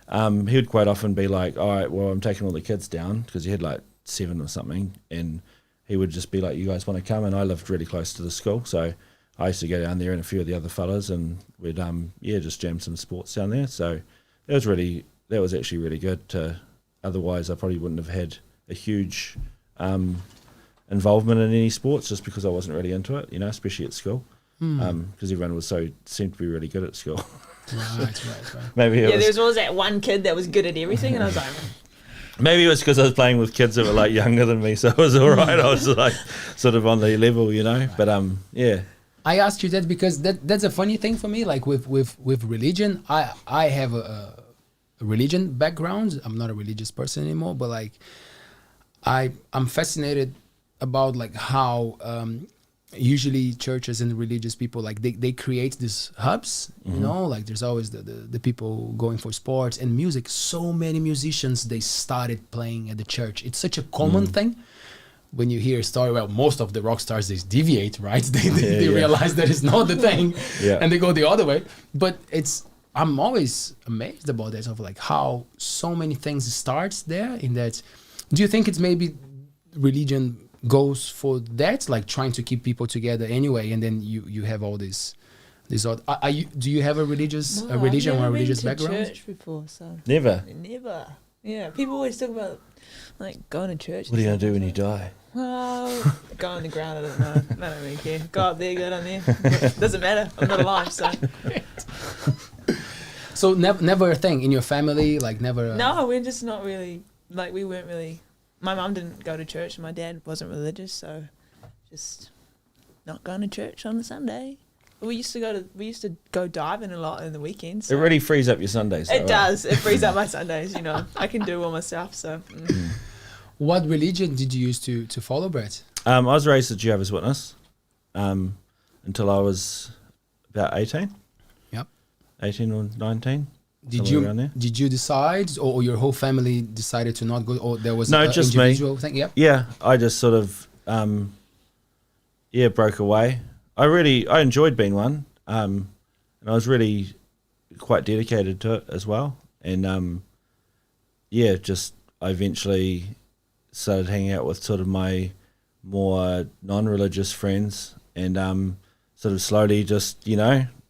he would quite often be like, all right, well, I'm taking all the kids down, because he had like 7 or something, and he would just be like, you guys want to come? And I lived really close to the school, so I used to go down there and a few of the other fellas, and we'd just jam some sports down there. So that was actually really good. Otherwise, I probably wouldn't have had a huge involvement in any sports, just because I wasn't really into it, you know, especially at school. because everyone seemed to be really good at school. Right. Maybe Yeah, there was always that one kid that was good at everything, and I was like, maybe it was because I was playing with kids that were like younger than me, so it was all right. I was like sort of on the level, you know. But yeah. I asked you that because that's a funny thing for me. Like with religion, I have a religion background. I'm not a religious person anymore, but like I'm fascinated about like how usually churches and religious people, like they create these hubs, you know, like there's always the people going for sports and music. So many musicians, they started playing at the church. It's such a common thing. When you hear a story, well, most of the rock stars, they deviate, right? They realize that it's not the thing, and they go the other way. But I'm always amazed about that, of like how so many things starts there. In that, do you think it's maybe religion goes for that, like trying to keep people together anyway, and then you have all this odd, do you have a religion or a religious background? I've never been to church before, so Never. Yeah, people always talk about like going to church. What are you gonna do when you die? Well, go on the ground. I don't know. I don't really care. Go up there, go down there. Doesn't matter. I'm not alive, so. So never a thing in your family, like never. No, we're just not really like we weren't really. My mum didn't go to church, and my dad wasn't religious, so just not going to church on a Sunday. We used to go diving a lot in the weekends. So. It really frees up your Sundays. It does. It frees up my Sundays. You know, I can do all myself. So. What religion did you use to follow, Brett? I was raised a Jehovah's Witness until I was about 18. Yep. 18 or 19. Did you decide, or your whole family decided to not go, or there was no, just individual me thing? Yep. Yeah, I just sort of broke away. I enjoyed being one, and I was really quite dedicated to it as well. And I eventually started hanging out with sort of my more non-religious friends, and sort of slowly just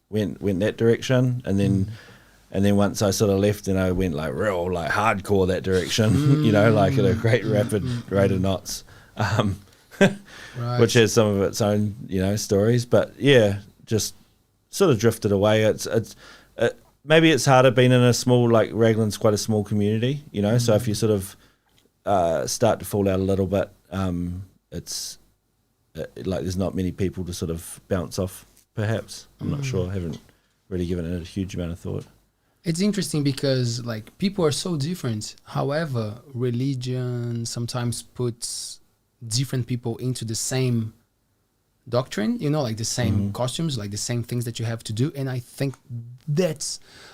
went that direction, and then once I sort of left, and I went like real like hardcore that direction, like at a great rapid rate of knots, Right. which has some of its own stories, but yeah, just sort of drifted away. It's maybe it's harder being in a small, like Raglan's quite a small community, so if you sort of start to fall out a little bit, it's like there's not many people to sort of bounce off, perhaps. I'm not sure. I haven't really given it a huge amount of thought. It's interesting because like people are so different. However, religion sometimes puts different people into the same doctrine, like the same costumes, like the same things that you have to do. And I think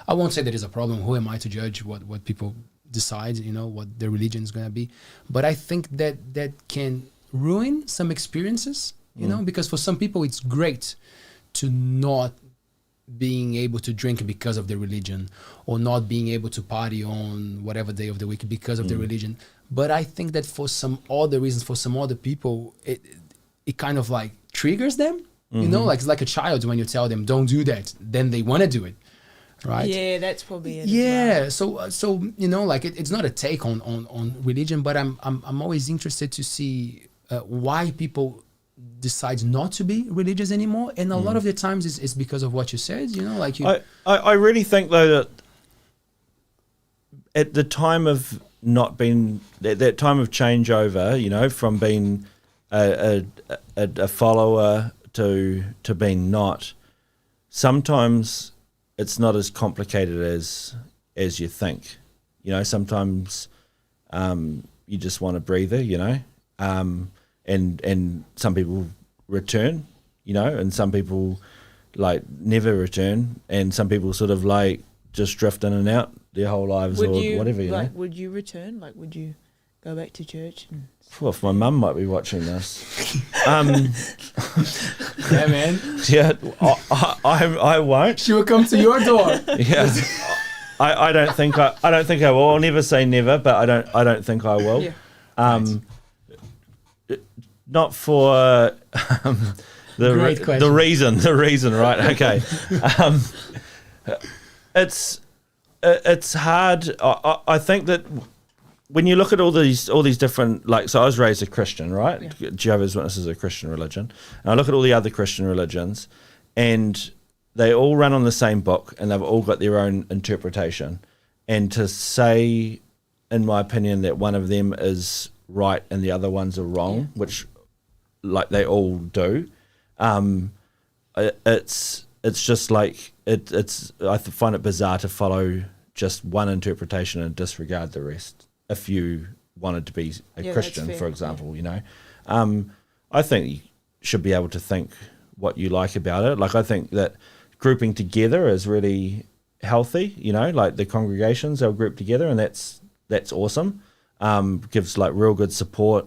I won't say that is a problem. Who am I to judge what people decide, what their religion is going to be? But I think that can ruin some experiences, because for some people it's great to not being able to drink because of their religion, or not being able to party on whatever day of the week because of their religion. But I think that for some other reasons, for some other people, it kind of like triggers them, like it's like a child when you tell them don't do that, then they want to do it, right? Yeah, that's probably it. Yeah, so like it's not a take on religion, but I'm always interested to see why people decide not to be religious anymore, and a lot of the times it's because of what you said, like you. I really think though that at the time of not being that time of changeover, from being a follower to being not, sometimes it's not as complicated as you think. Sometimes you just want a breather, and some people return, and some people like never return, and some people sort of like just drift in and out their whole lives whatever. Would you return? Like, would you go back to church? Well, if my mum might be watching this, Yeah, man. yeah, I won't. She will come to your door. Yeah, I don't think I will. I'll never say never, but I don't think I will. Yeah. Not for Great question. the reason, right? Okay. It's hard. I think that when you look at all these different, like, so I was raised a Christian, right? Yeah. Jehovah's Witnesses is a Christian religion, and I look at all the other Christian religions, and they all run on the same book, and they've all got their own interpretation. And to say, in my opinion, that one of them is right and the other ones are wrong, which like they all do, it's just like it's I find it bizarre to follow just one interpretation and disregard the rest if you wanted to be a Christian, for example. You know, I think you should be able to think what you like about it. Like I think that grouping together is really healthy, you know, like the congregations, they'll group together, and that's awesome. Gives like real good support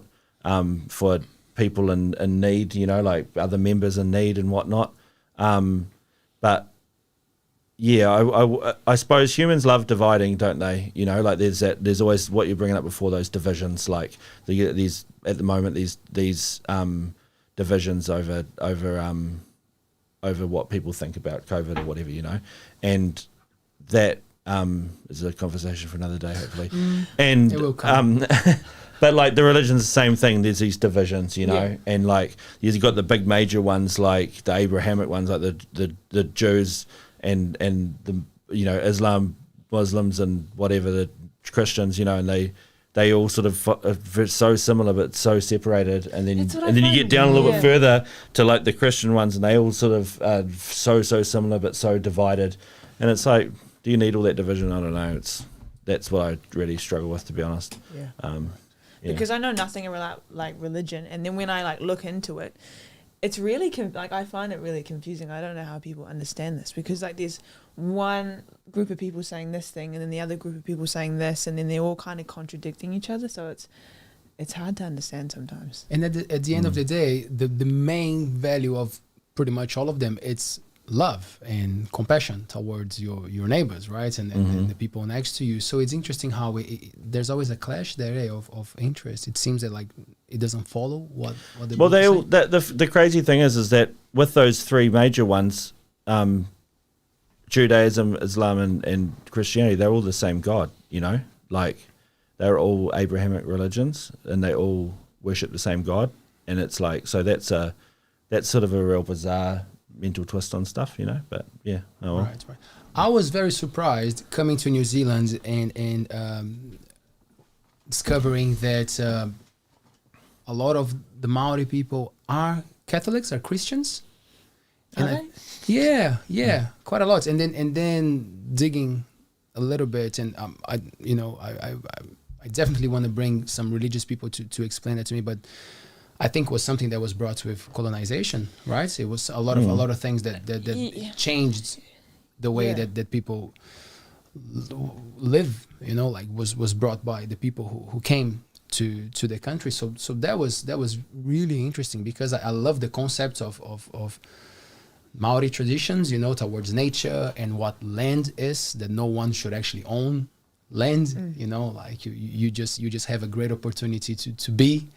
for people in need, you know, like other members in need and whatnot. But yeah, I suppose humans love dividing, don't they? You know, like there's always what you're bringing up before, those divisions, like these at the moment these divisions over what people think about COVID or whatever, you know, and that is a conversation for another day, hopefully. And it will come. but like the religion's the same thing. There's these divisions, you know, and like you've got the big major ones, like the Abrahamic ones, like the Jews and the, you know, Islam, Muslims, and whatever, the Christians, you know, and they all sort of are so similar but so separated, and then you get down a little bit further to like the Christian ones, and they all sort of are so similar but so divided, and it's like, do you need all that division? I don't know. That's what I really struggle with, to be honest. Because I know nothing about like religion, and then when I like look into it, it's really like I find it really confusing. I don't know how people understand this, because like there's one group of people saying this thing, and then the other group of people saying this, and then they're all kind of contradicting each other. So it's hard to understand sometimes. And at the end of the day, the main value of pretty much all of them, it's love and compassion towards your neighbors, right? And the people next to you. So it's interesting how there's always a clash there of interest. It seems that like it doesn't follow what the well, they all the crazy thing is that with those three major ones, Judaism, Islam, and Christianity, they're all the same God, you know, like they're all Abrahamic religions, and they all worship the same God. And it's like, so that's sort of a real bizarre mental twist on stuff, you know. But yeah, oh well. Right. I was very surprised coming to New Zealand and discovering that a lot of the Maori people are Catholics, are Christians. And yeah, quite a lot. And then digging a little bit, and I definitely want to bring some religious people to explain that to me, but I think it was something that was brought with colonization, right? It was a lot of things that changed the way that people live, you know, like was brought by the people who came to the country. So that was really interesting, because I love the concept of Maori traditions, you know, towards nature and what land is, that no one should actually own land, you know, like you just have a great opportunity to be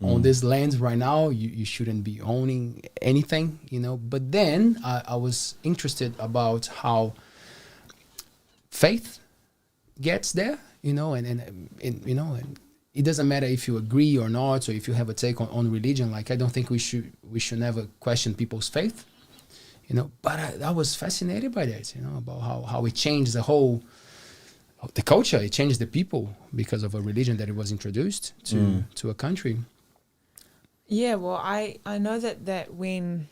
on this land right now. You shouldn't be owning anything, you know. But then I was interested about how faith gets there, you know, and you know, and it doesn't matter if you agree or not, or if you have a take on religion. Like, I don't think we should never question people's faith, you know. But I was fascinated by that, you know, about how it changed the whole the culture. It changed the people because of a religion that it was introduced to a country. Yeah, well, I know that when,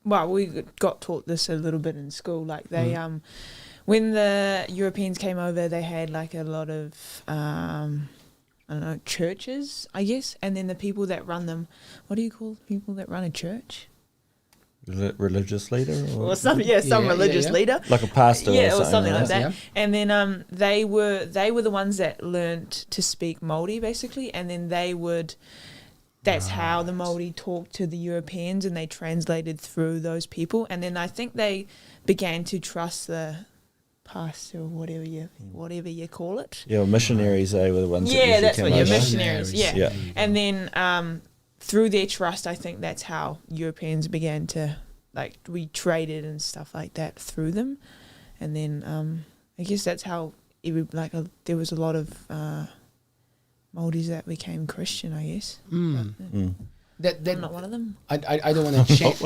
well, we got taught this a little bit in school. Like they when the Europeans came over, they had like a lot of I don't know, churches, I guess, and then the people that run them, what do you call people that run a church? Religious leader, or some religious leader, like a pastor, or something like that. Yeah. And then they were the ones that learned to speak Māori, basically, and then they would. That's how the Māori talked to the Europeans, and they translated through those people. And then I think they began to trust the pastor, or whatever you call it. Yeah, missionaries. They were the ones. Yeah, that that's what. Yeah, over. missionaries. Yeah. And then through their trust, I think that's how Europeans began to, like, we traded and stuff like that through them. And then I guess that's how there was a lot of Māoris that became Christian, I guess. I'm not one of them. I don't want to change.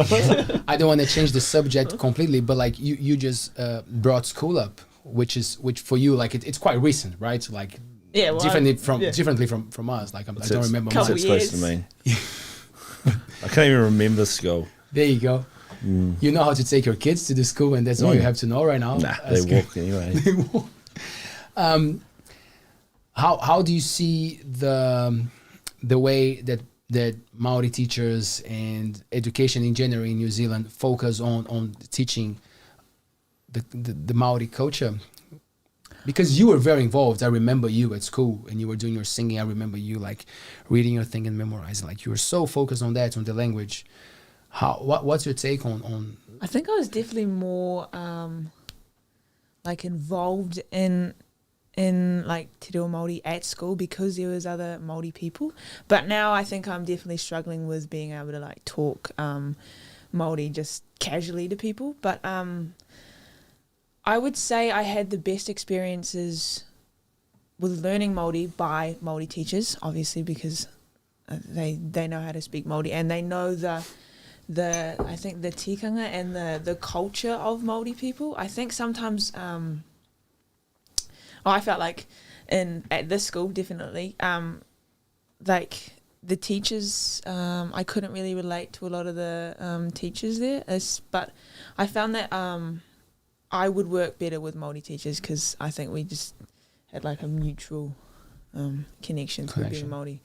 I don't want to change the subject completely, but like you just brought school up, which for you like it's quite recent, right? Like differently from us. Like I don't remember. What's it supposed to mean? I can't even remember school. There you go. You know how to take your kids to the school, and that's all you have to know right now. Nah, they walk anyway. They walk. How do you see the way that Maori teachers and education in general in New Zealand focus on teaching the Maori culture? Because you were very involved. I remember you at school and you were doing your singing. I remember you like reading your thing and memorizing. Like you were so focused on that, on the language. What's your take on? I think I was definitely more like involved in like Te Reo Māori at school because there was other Māori people. But now I think I'm definitely struggling with being able to like talk Māori just casually to people. But I would say I had the best experiences with learning Māori by Māori teachers, obviously because they know how to speak Māori and they know the I think the tikanga and the culture of Māori people. I think sometimes I felt like at this school definitely like the teachers I couldn't really relate to a lot of the teachers there, but I found that I would work better with Māori teachers because I think we just had like a mutual connection to being Māori.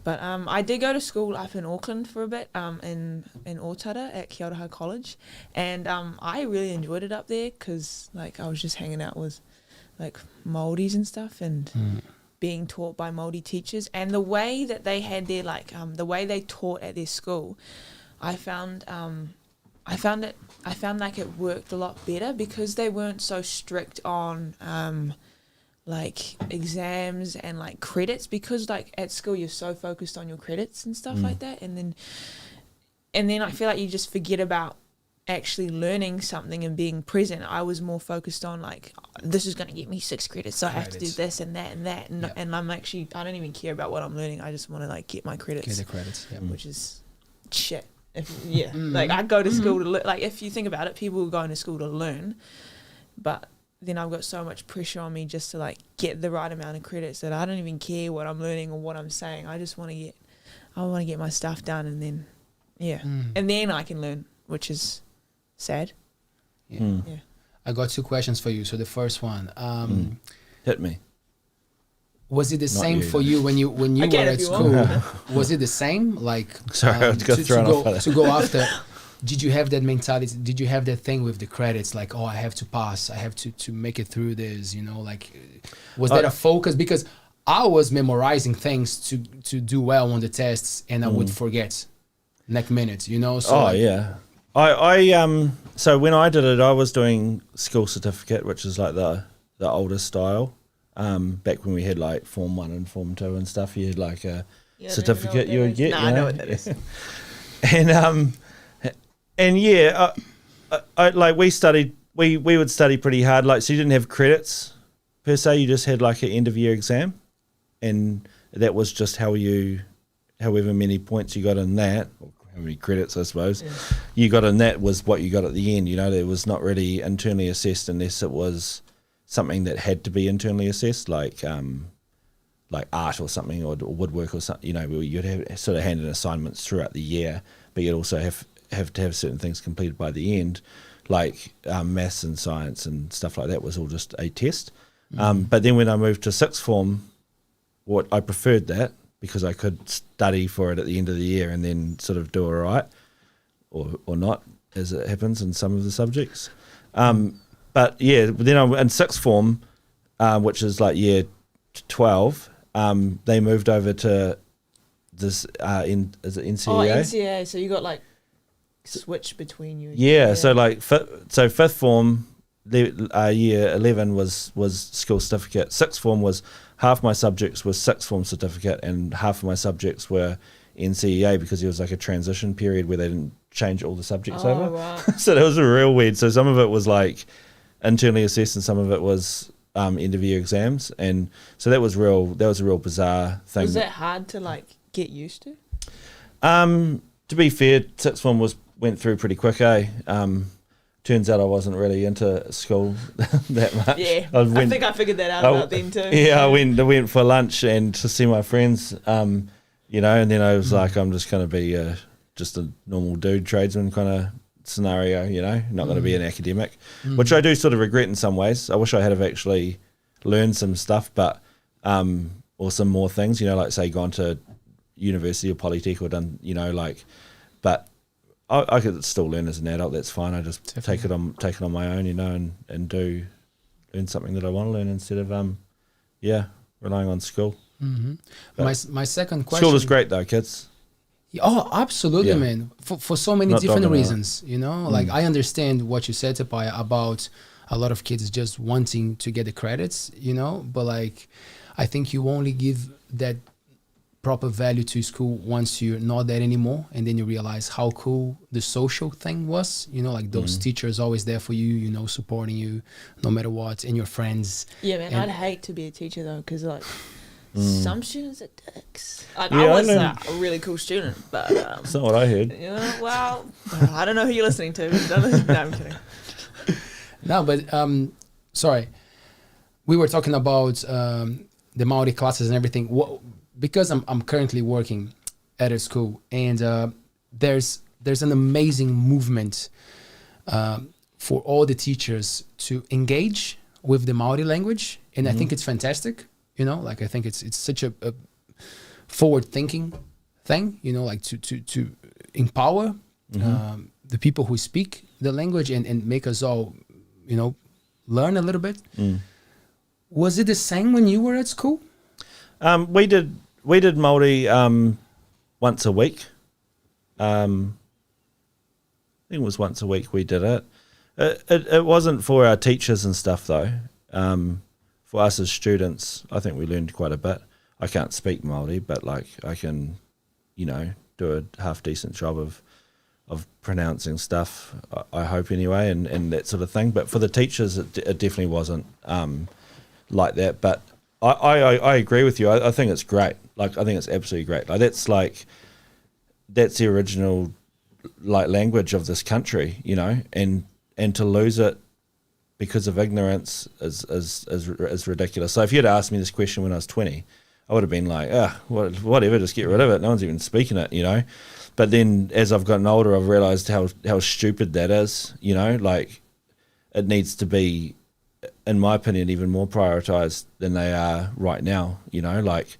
But I did go to school up in Auckland for a bit, in Otara at Kia Ora College, and I really enjoyed it up there because like I was just hanging out with like Māoris and stuff and being taught by Māori teachers, and the way that they had their like the way they taught at their school, I found like it worked a lot better because they weren't so strict on like exams and like credits, because like at school you're so focused on your credits and stuff like that, and then I feel like you just forget about actually learning something and being present. I was more focused on like, this is going to get me 6 credits, so I have to do this and that and that, and I'm actually, I don't even care about what I'm learning. I just want to like get my credits. Get the credits, which is shit. Like I go to school to like, if you think about it, people are going to school to learn, but then I've got so much pressure on me just to like get the right amount of credits that I don't even care what I'm learning or what I'm saying. I just want to get my stuff done, and then and then I can learn, which is sad. I got 2 questions for you. So the first one, Hit me. was it the same for you when you were at school? Was it the same? Like Sorry, I got thrown off by that. To go after. Did you have that mentality? Did you have that thing with the credits? Like, oh, I have to pass. I have to make it through this. You know, like, was that a focus? Because I was memorizing things to do well on the tests, and I would forget next minute. You know. So I so when I did it, I was doing school certificate, which is like the older style. Back when we had like Form 1 and Form 2 and stuff, you had like a certificate you would get. No, I know what that is. And I like we studied. We would study pretty hard. Like, so you didn't have credits per se. You just had like an end of year exam, and that was just however many points you got in that, or how many credits I suppose you got in that was what you got at the end. You know, it was not really internally assessed unless it was something that had to be internally assessed, like art or something, or woodwork or something. You know, you'd have sort of hand in assignments throughout the year, but you'd also have to have certain things completed by the end, like maths and science and stuff like that was all just a test. But then when I moved to 6th form, I preferred that because I could study for it at the end of the year and then sort of do all right, or not, as it happens in some of the subjects. But yeah, then in 6th form, which is like year 12, they moved over to this is it NCEA? Oh, NCEA. So you got like switch between you. So like 5th form, year 11 was school certificate. 6th form was half my subjects was 6th form certificate, and half of my subjects were NCEA because it was like a transition period where they didn't change all the subjects over. Right. So that was a real weird. So some of it was like internally assessed, and some of it was end of year exams, and so that was a real bizarre thing. Was that hard to like get used to? To be fair, sixth one went through pretty quick, eh? Turns out I wasn't really into school that much. Yeah, I think I figured that out about them too. Yeah, I went for lunch and to see my friends, you know, and then I was like, I'm just going to be just a normal dude, tradesman kind of scenario, you know, not going to be an academic, which I do sort of regret in some ways. I wish I had have actually learned some stuff, but or some more things, you know, like say gone to university or Polytech or done, you know, like, but I could still learn as an adult. That's fine. I just take it on my own, you know, and learn something that I want to learn instead of relying on school. My second question. School is great though, kids. Oh, absolutely, man. For so many Not different dogging reasons, you know. Like I understand what you said, Te Paea, about a lot of kids just wanting to get the credits, you know. But like, I think you only give that proper value to school once you're not there anymore, and then you realize how cool the social thing was, you know, like those teachers always there for you, you know, supporting you no matter what, and your friends. Yeah, man, I'd hate to be a teacher though, because like some students are dicks. Like Yeah, I was I know. a really cool student, but That's not what I heard. yeah, well, I don't know who you're listening to. No, I'm kidding. No, but sorry, we were talking about the Maori classes and everything. Because I'm currently working at a school, and there's an amazing movement for all the teachers to engage with the Maori language, and I think it's fantastic. You know, like I think it's such a forward-thinking thing. You know, like to empower the people who speak the language and make us all, you know, learn a little bit. Was it the same when you were at school? We did Māori once a week. I think it was once a week we did it. It wasn't for our teachers and stuff though. For us as students, I think we learned quite a bit. I can't speak Māori, but like I can, you know, do a half decent job of pronouncing stuff. I hope anyway, and that sort of thing. But for the teachers, it definitely wasn't like that. But I agree with you. I think it's great. Like I think it's absolutely great. Like that's the original like language of this country, you know, and to lose it because of ignorance is ridiculous. So if you had asked me this question when I was 20, I would have been like, whatever, just get rid of it. No one's even speaking it, you know. But then as I've gotten older, I've realised how stupid that is, you know. Like it needs to be, in my opinion, even more prioritised than they are right now, you know. Like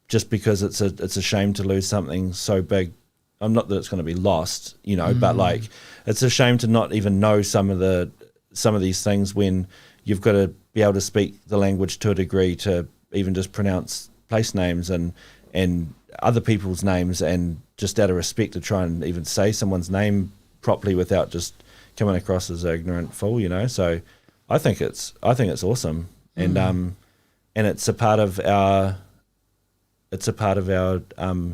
just because it's a shame to lose something so big. I'm not that it's going to be lost, you know, but like it's a shame to not even know some of these things when you've got to be able to speak the language to a degree to even just pronounce place names and other people's names, and just out of respect to try and even say someone's name properly without just coming across as an ignorant fool, you know. So I think it's awesome, and it's a part of our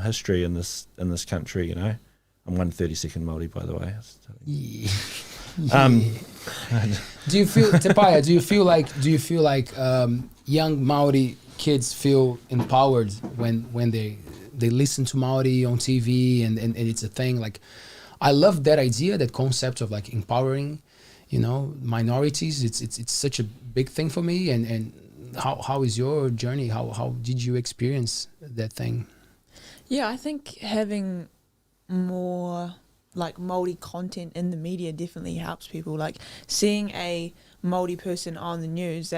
history in this country, you know. I'm 1/32 Māori, by the way. Do you feel, Te Paea, do you feel like young Maori kids feel empowered when they listen to Maori on TV and it's a thing? Like, I love that idea, that concept of like empowering, you know, minorities. It's such a big thing for me. And how is your journey? How did you experience that thing? Yeah, I think having more like Māori content in the media definitely helps people. Like seeing a Māori person on the news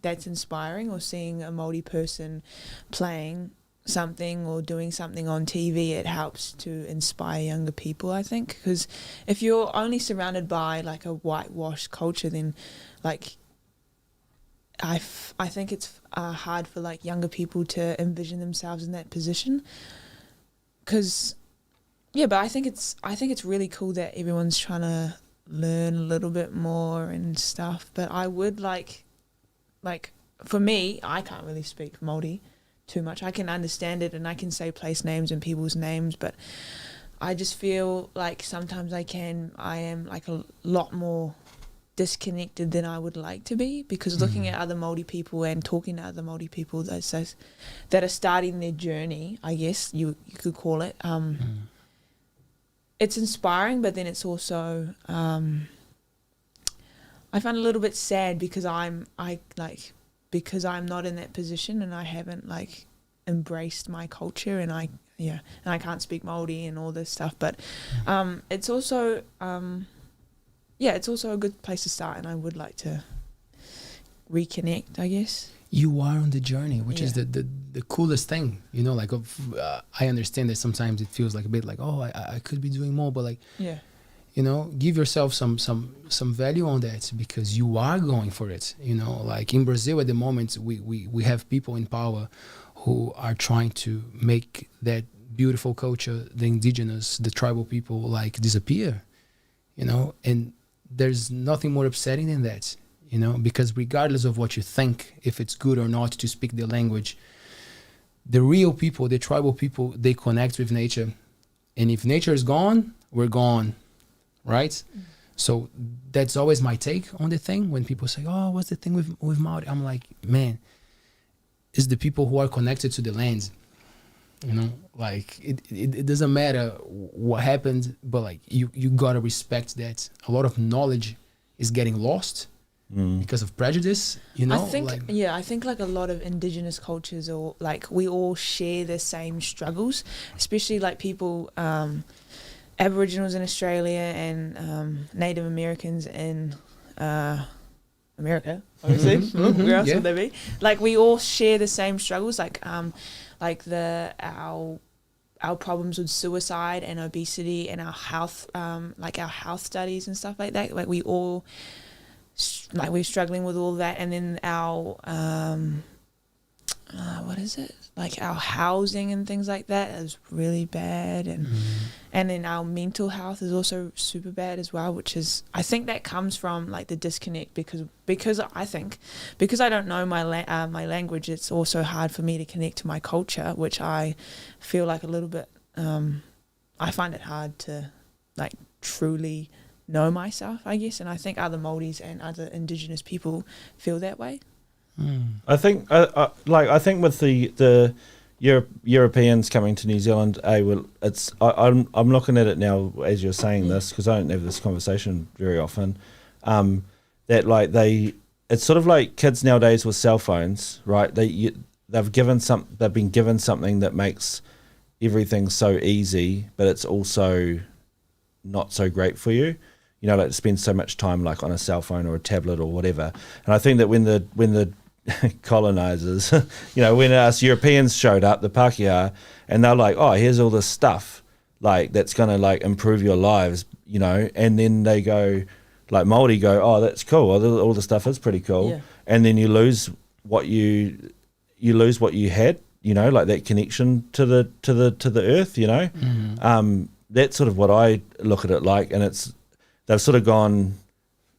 that's inspiring, or seeing a Māori person playing something or doing something on TV, it helps to inspire younger people, I think. Because if you're only surrounded by like a whitewashed culture, then like I think it's hard for like younger people to envision themselves in that position. Because but I think it's really cool that everyone's trying to learn a little bit more and stuff. But I would like for me, I can't really speak Māori too much. I can understand it and I can say place names and people's names, but I just feel like sometimes I am like a lot more disconnected than I would like to be, because looking at other Māori people and talking to other Māori people that are starting their journey, I guess you could call it, it's inspiring, but then it's also I find it a little bit sad because I'm not in that position and I haven't like embraced my culture, and I can't speak Māori and all this stuff, but it's also it's also a good place to start, and I would like to reconnect, I guess. You are on the journey, which is the coolest thing, you know, like I understand that sometimes it feels like a bit like, oh, I could be doing more, but like, you know, give yourself some value on that, because you are going for it, you know. Like in Brazil at the moment, we have people in power who are trying to make that beautiful culture, the indigenous, the tribal people, like disappear, you know. And there's nothing more upsetting than that, you know, because regardless of what you think, if it's good or not to speak the language, the real people, the tribal people, they connect with nature. And if nature is gone, we're gone, right? So that's always my take on the thing. When people say, oh, what's the thing with Maori? I'm like, man, it's the people who are connected to the land. You know, like it doesn't matter what happened, but like you gotta respect that a lot of knowledge is getting lost because of prejudice. You know, I think like a lot of indigenous cultures, or like we all share the same struggles, especially like people, Aboriginals in Australia and Native Americans in America, obviously. Where else would they be? Like we all share the same struggles, like our problems with suicide and obesity and our health, like our health studies and stuff like that. Like we all, like we're struggling with all that, and then our what is it? Like our housing and things like that is really bad, and then our mental health is also super bad as well, which is, I think that comes from like the disconnect, because I think because I don't know my language, it's also hard for me to connect to my culture, which I feel like a little bit I find it hard to like truly know myself, I guess, and I think other Māoris and other indigenous people feel that way. I think, I think with the Europeans coming to New Zealand, I'm looking at it now as you're saying this, because I don't have this conversation very often. That like it's sort of like kids nowadays with cell phones, right? They've been given something that makes everything so easy, but it's also not so great for you. You know, like to spend so much time like on a cell phone or a tablet or whatever. And I think that when the colonizers, you know, when us Europeans showed up, the Paea, and they're like, oh, here's all this stuff like that's gonna like improve your lives, you know, and then they go, like Māori go, oh, that's cool, all the stuff is pretty cool, and then you lose what you had, you know, like that connection to the earth, you know. That's sort of what I look at it like, and they've sort of gone,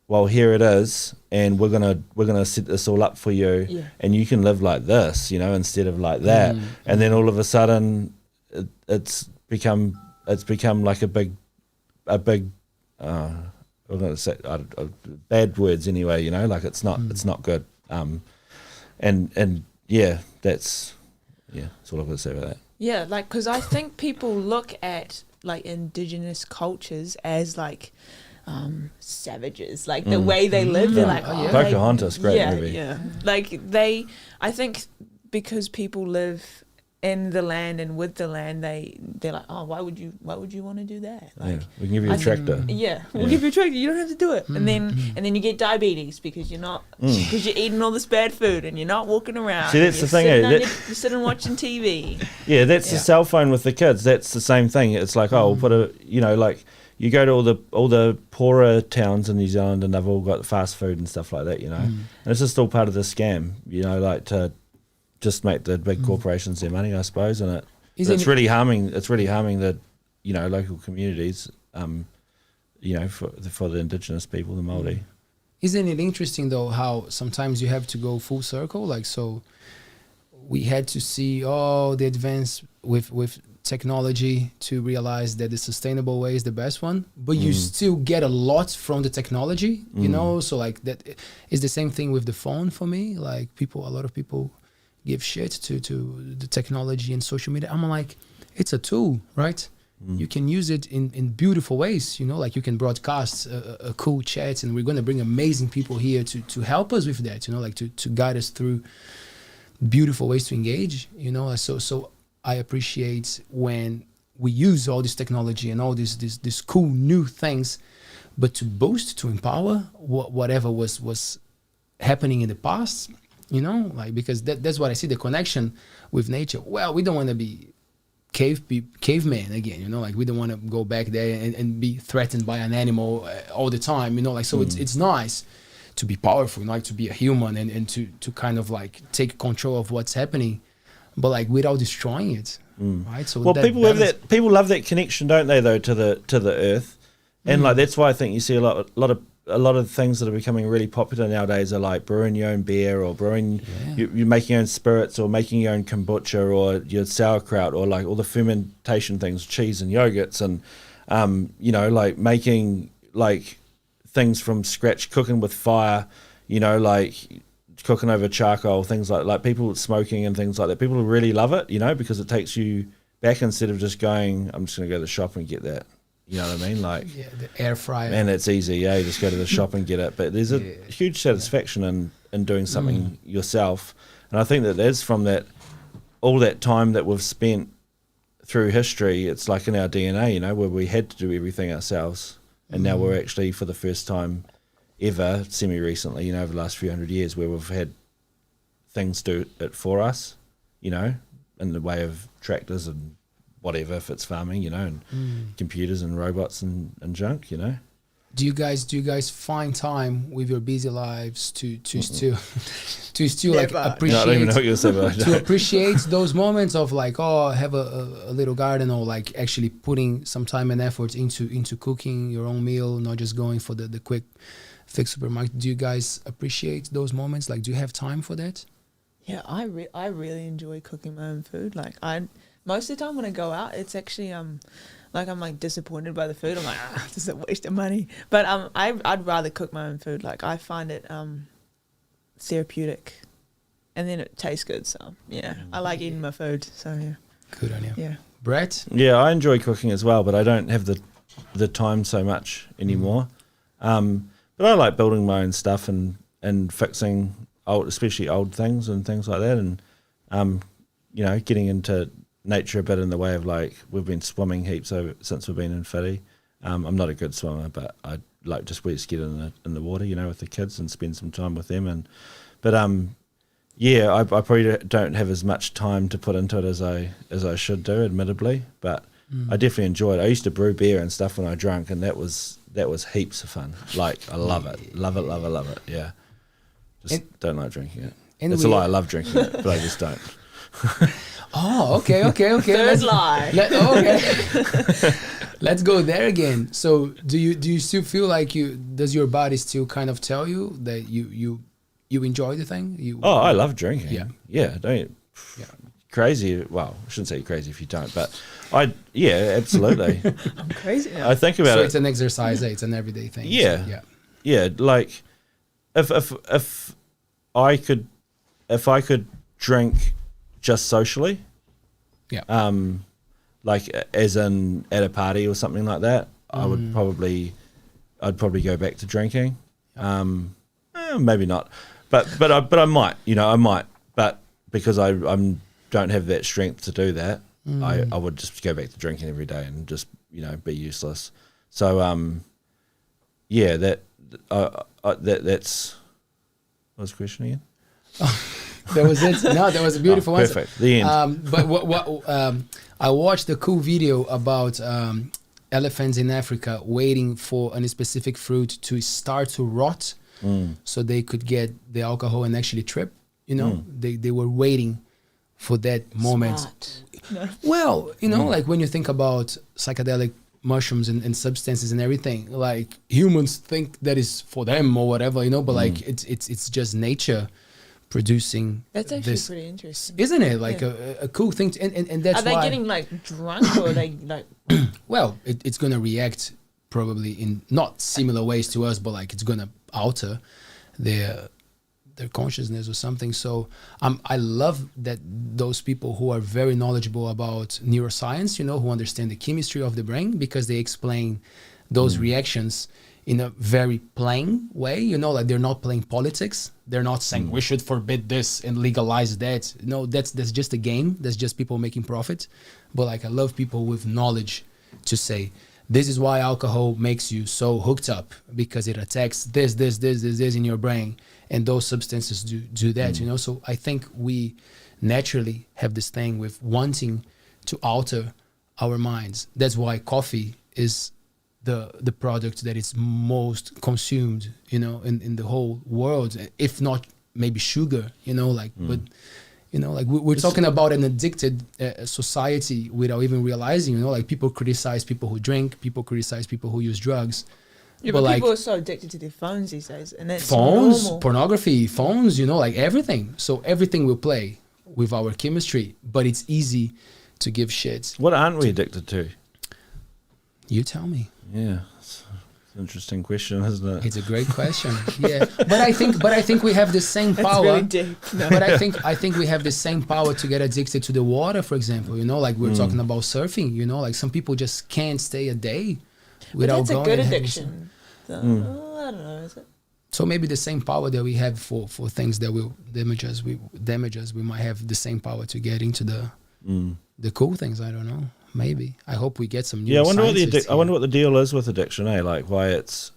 well, here it is, and we're gonna set this all up for you, and you can live like this, you know, instead of like that. And then all of a sudden, it's become like a big, I'm gonna say bad words anyway, you know, like it's not good. And yeah, that's all I've got to say about that. Yeah, like because I think people look at like indigenous cultures as like savages, like the way they live, they're like, oh, Pocahontas, great movie. Like I think because people live in the land and with the land, they're like, oh, why would you want to do that? Like, we can give you a tractor. We'll give you a tractor. You don't have to do it. And then you get diabetes because you're not because you're eating all this bad food and you're not walking around. See, that's the thing. You're sitting watching TV. Yeah, that's the cell phone with the kids. That's the same thing. It's like, oh, we'll put a, you know, like you go to all the poorer towns in New Zealand and they've all got fast food and stuff like that, you know. And it's just all part of the scam, you know, like to just make the big corporations their money, I suppose, and it's really harming. It's really harming the, you know, local communities, you know, for the indigenous people, the Māori. Isn't it interesting though how sometimes you have to go full circle? Like, so we had to see all the advance with technology to realize that the sustainable way is the best one, but you still get a lot from the technology, you know. So like that is the same thing with the phone for me. Like a lot of people give shit to the technology and social media. I'm like, it's a tool, right? You can use it in beautiful ways, you know, like you can broadcast a cool chat, and we're going to bring amazing people here to help us with that, you know, like to guide us through beautiful ways to engage, you know. So I appreciate when we use all this technology and all these cool new things, but to boast, to empower whatever was happening in the past, you know, like, because that's what I see, the connection with nature. Well, we don't want to be caveman again, you know, like we don't want to go back there and be threatened by an animal all the time, you know, like, so it's nice to be powerful, like to be a human and to kind of like take control of what's happening, but like without destroying it, right? So well, people love that connection, don't they, though, to the earth, and like that's why I think you see a lot of things that are becoming really popular nowadays are like brewing your own beer, or brewing, you're making your own spirits, or making your own kombucha, or your sauerkraut, or like all the fermentation things, cheese and yogurts, and you know, like making like things from scratch, cooking with fire, you know, like cooking over charcoal, things like people smoking and things like that. People really love it, you know, because it takes you back instead of just going, I'm just going to go to the shop and get that. You know what I mean? Like, the air fryer. And it's easy, you just go to the shop and get it. But there's a huge satisfaction in doing something yourself. And I think that there's from that, all that time that we've spent through history, it's like in our DNA, you know, where we had to do everything ourselves. And now we're actually, for the first time ever, semi-recently, you know, over the last few hundred years, where we've had things do it for us, you know, in the way of tractors and whatever, if it's farming, you know, and computers and robots and junk, you know. Do you guys find time with your busy lives to still like appreciate? No, I don't even know what you're saying, but to appreciate those moments of like, oh, have a little garden, or like actually putting some time and effort into cooking your own meal, not just going for the quick fix supermarket. Do you guys appreciate those moments? Like, do you have time for that? Yeah, I really enjoy cooking my own food. Like, most of the time when I go out, it's actually like I'm like disappointed by the food. I'm like, this is a waste of money. But I'd rather cook my own food. Like, I find it therapeutic, and then it tastes good. So yeah, I like eating my food. So yeah, good on you. Yeah, Brett. Yeah, I enjoy cooking as well, but I don't have the time so much anymore. But I like building my own stuff and fixing especially old things and things like that, and you know, getting into nature a bit in the way of like, we've been swimming heaps since we've been in Whiri. I'm not a good swimmer, but I like just get in the water, you know, with the kids and spend some time with them. But I probably don't have as much time to put into it as I should do, admittedly. But I definitely enjoy it. I used to brew beer and stuff when I drank, and that was heaps of fun. Like, I love it, love it. Yeah, just don't like drinking it. It's a lie. I love drinking it, but I just don't. Oh, okay. Third lie. Okay. Let's go there again. So, do you still feel like does your body still kind of tell you that you enjoy the thing? I love drinking. Yeah. Crazy. Well, I shouldn't say you're crazy if you don't, but absolutely. I'm crazy now. I think about so it. It's an exercise. It's an everyday thing. Yeah. So, yeah. Like, if I could drink just socially, like as in at a party or something like that, I'd probably go back to drinking. Maybe not, but I might, but because I don't have that strength to do that, I would just go back to drinking every day and just be useless. So that's what was the question again? That was it. No, that was a beautiful answer. Perfect. The end. But what I watched a cool video about elephants in Africa waiting for a specific fruit to start to rot, so they could get the alcohol and actually trip. They were waiting for that moment. Well, like when you think about psychedelic mushrooms and substances and everything, like humans think that is for them or whatever, but like it's just nature producing That's actually this, pretty interesting. isn't it? Like Yeah. a cool thing to, and that's Are they why getting like drunk or are they like? well it's going to react probably in not similar ways to us, but like it's going to alter their consciousness or something. So I love that those people who are very knowledgeable about neuroscience, you know, who understand the chemistry of the brain, because they explain those reactions in a very plain way, you know, like they're not playing politics. They're not saying we should forbid this and legalize that. No, that's just a game. That's just people making profit. But like I love people with knowledge to say, this is why alcohol makes you so hooked up, because it attacks this in your brain, and those substances do that, you know. So I think we naturally have this thing with wanting to alter our minds. That's why coffee is the product that is most consumed, you know, in the whole world, if not maybe sugar, you know, like, but, you know, like we're talking about an addicted society without even realizing, you know, like people criticize people who drink, people criticize people who use drugs. Yeah, but like, people are so addicted to their phones these days, and that's phones, normal. pornography, phones, you know, like everything. So everything will play with our chemistry, but it's easy to give shit. What aren't we addicted to? You tell me. Yeah, it's an interesting question, isn't it? It's a great question. Yeah, but I think we have the same That's power. really deep. No. But I think we have the same power to get addicted to the water, for example. You know, like we're talking about surfing. You know, like some people just can't stay a day But without that's a going. good and having addiction. So, I don't know, is it? So maybe the same power that we have for things that will damage us, we might have the same power to get into the cool things. I don't know. Maybe. I hope we get some new. Yeah, I wonder scientists I wonder here. what the deal is with addiction, eh? Like why it's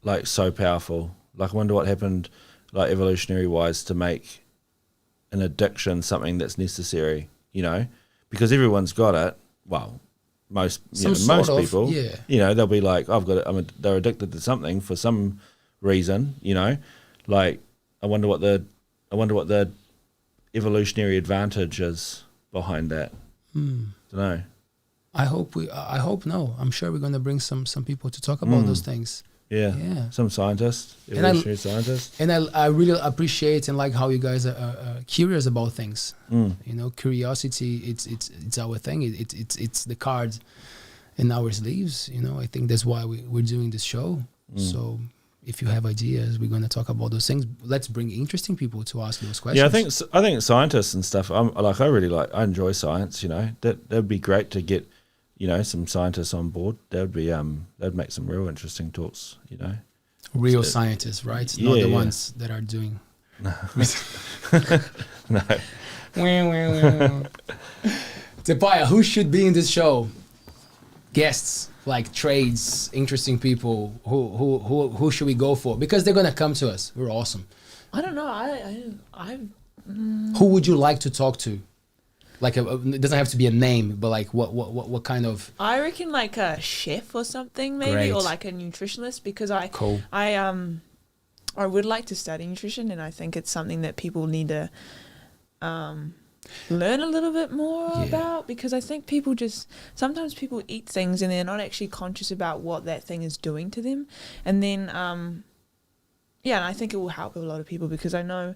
like so powerful. Like I wonder what happened, like evolutionary wise, to make an addiction something that's necessary. You know, because everyone's got it. Well, most most people. Yeah. You know, they'll be like, I've got it. They're addicted to something for some reason. You know, like I wonder what the evolutionary advantage is behind that. Don't know. I hope no. I'm sure we're gonna bring some people to talk about those things. Yeah. Yeah. Some scientists, And I- evolutionary scientists. And I really appreciate and like how you guys are curious about things. You know, curiosity. It's our thing. It's the card in our sleeves. You know, I think that's why we're doing this show. So if you have ideas, we're gonna talk about those things. Let's bring interesting people to ask those questions. Yeah, I think scientists and stuff. I enjoy science. You know, that'd be great to get, you know, some scientists on board. That'd be that'd make some real interesting talks. You know, real So- scientists, right? Yeah, Not the yeah. ones that are doing. no. Te Paea, who should be in this show? Guests, like trades, interesting people. Who should we go for? Because they're gonna come to us. We're awesome. I don't know. I Who would you like to talk to? Like it doesn't have to be a name, but like what kind of I reckon like a chef or something maybe, Great. or like a nutritionist, because Cool. I would like to study nutrition, and I think it's something that people need to learn a little bit more Yeah. about, because I think people sometimes people eat things and they're not actually conscious about what that thing is doing to them, and then and I think it will help a lot of people, because I know,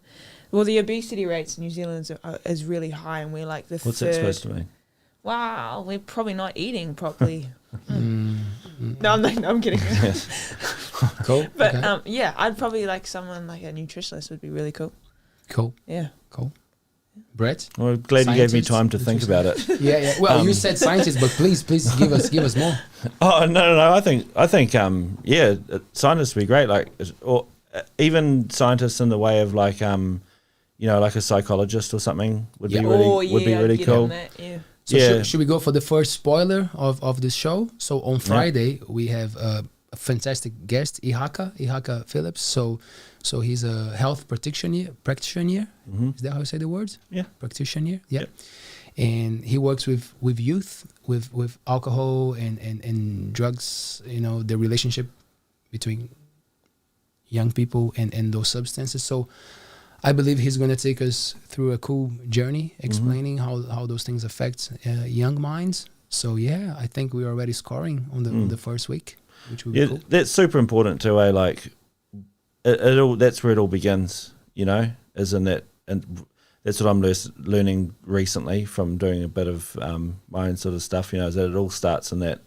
well, the obesity rates in New Zealand is really high, and we're like the What's third. that supposed to mean? Wow, we're probably not eating properly. No, I'm kidding. cool? But Okay. yeah, I'd probably like someone like a nutritionist would be really cool. Cool. Yeah. Cool. Brett? Well, glad you gave me Scientists, time to think about it. Yeah. Well, you said scientists, but please give us more. Oh no! I think scientists would be great. Like, or even scientists in the way of like you know, like a psychologist or something would Yeah. be really Oh, would be I'd really get cool. on that, yeah. So Yeah. should we go for the first spoiler of this show? So on Friday we have a fantastic guest, Ihaka Phillips. So he's a health practitioner. Is that how you say the word? Yeah. Practitioner. Yeah. Yep. And he works with youth, with alcohol and drugs. You know, the relationship between young people and those substances. So I believe he's going to take us through a cool journey, explaining how those things affect young minds. So yeah, I think we're already scoring on the first week, which will be Yeah, cool. that's super important too. Like, it all, that's where it all begins. You know, is in that, and that's what I'm learning recently from doing a bit of my own sort of stuff. Is that it all starts in that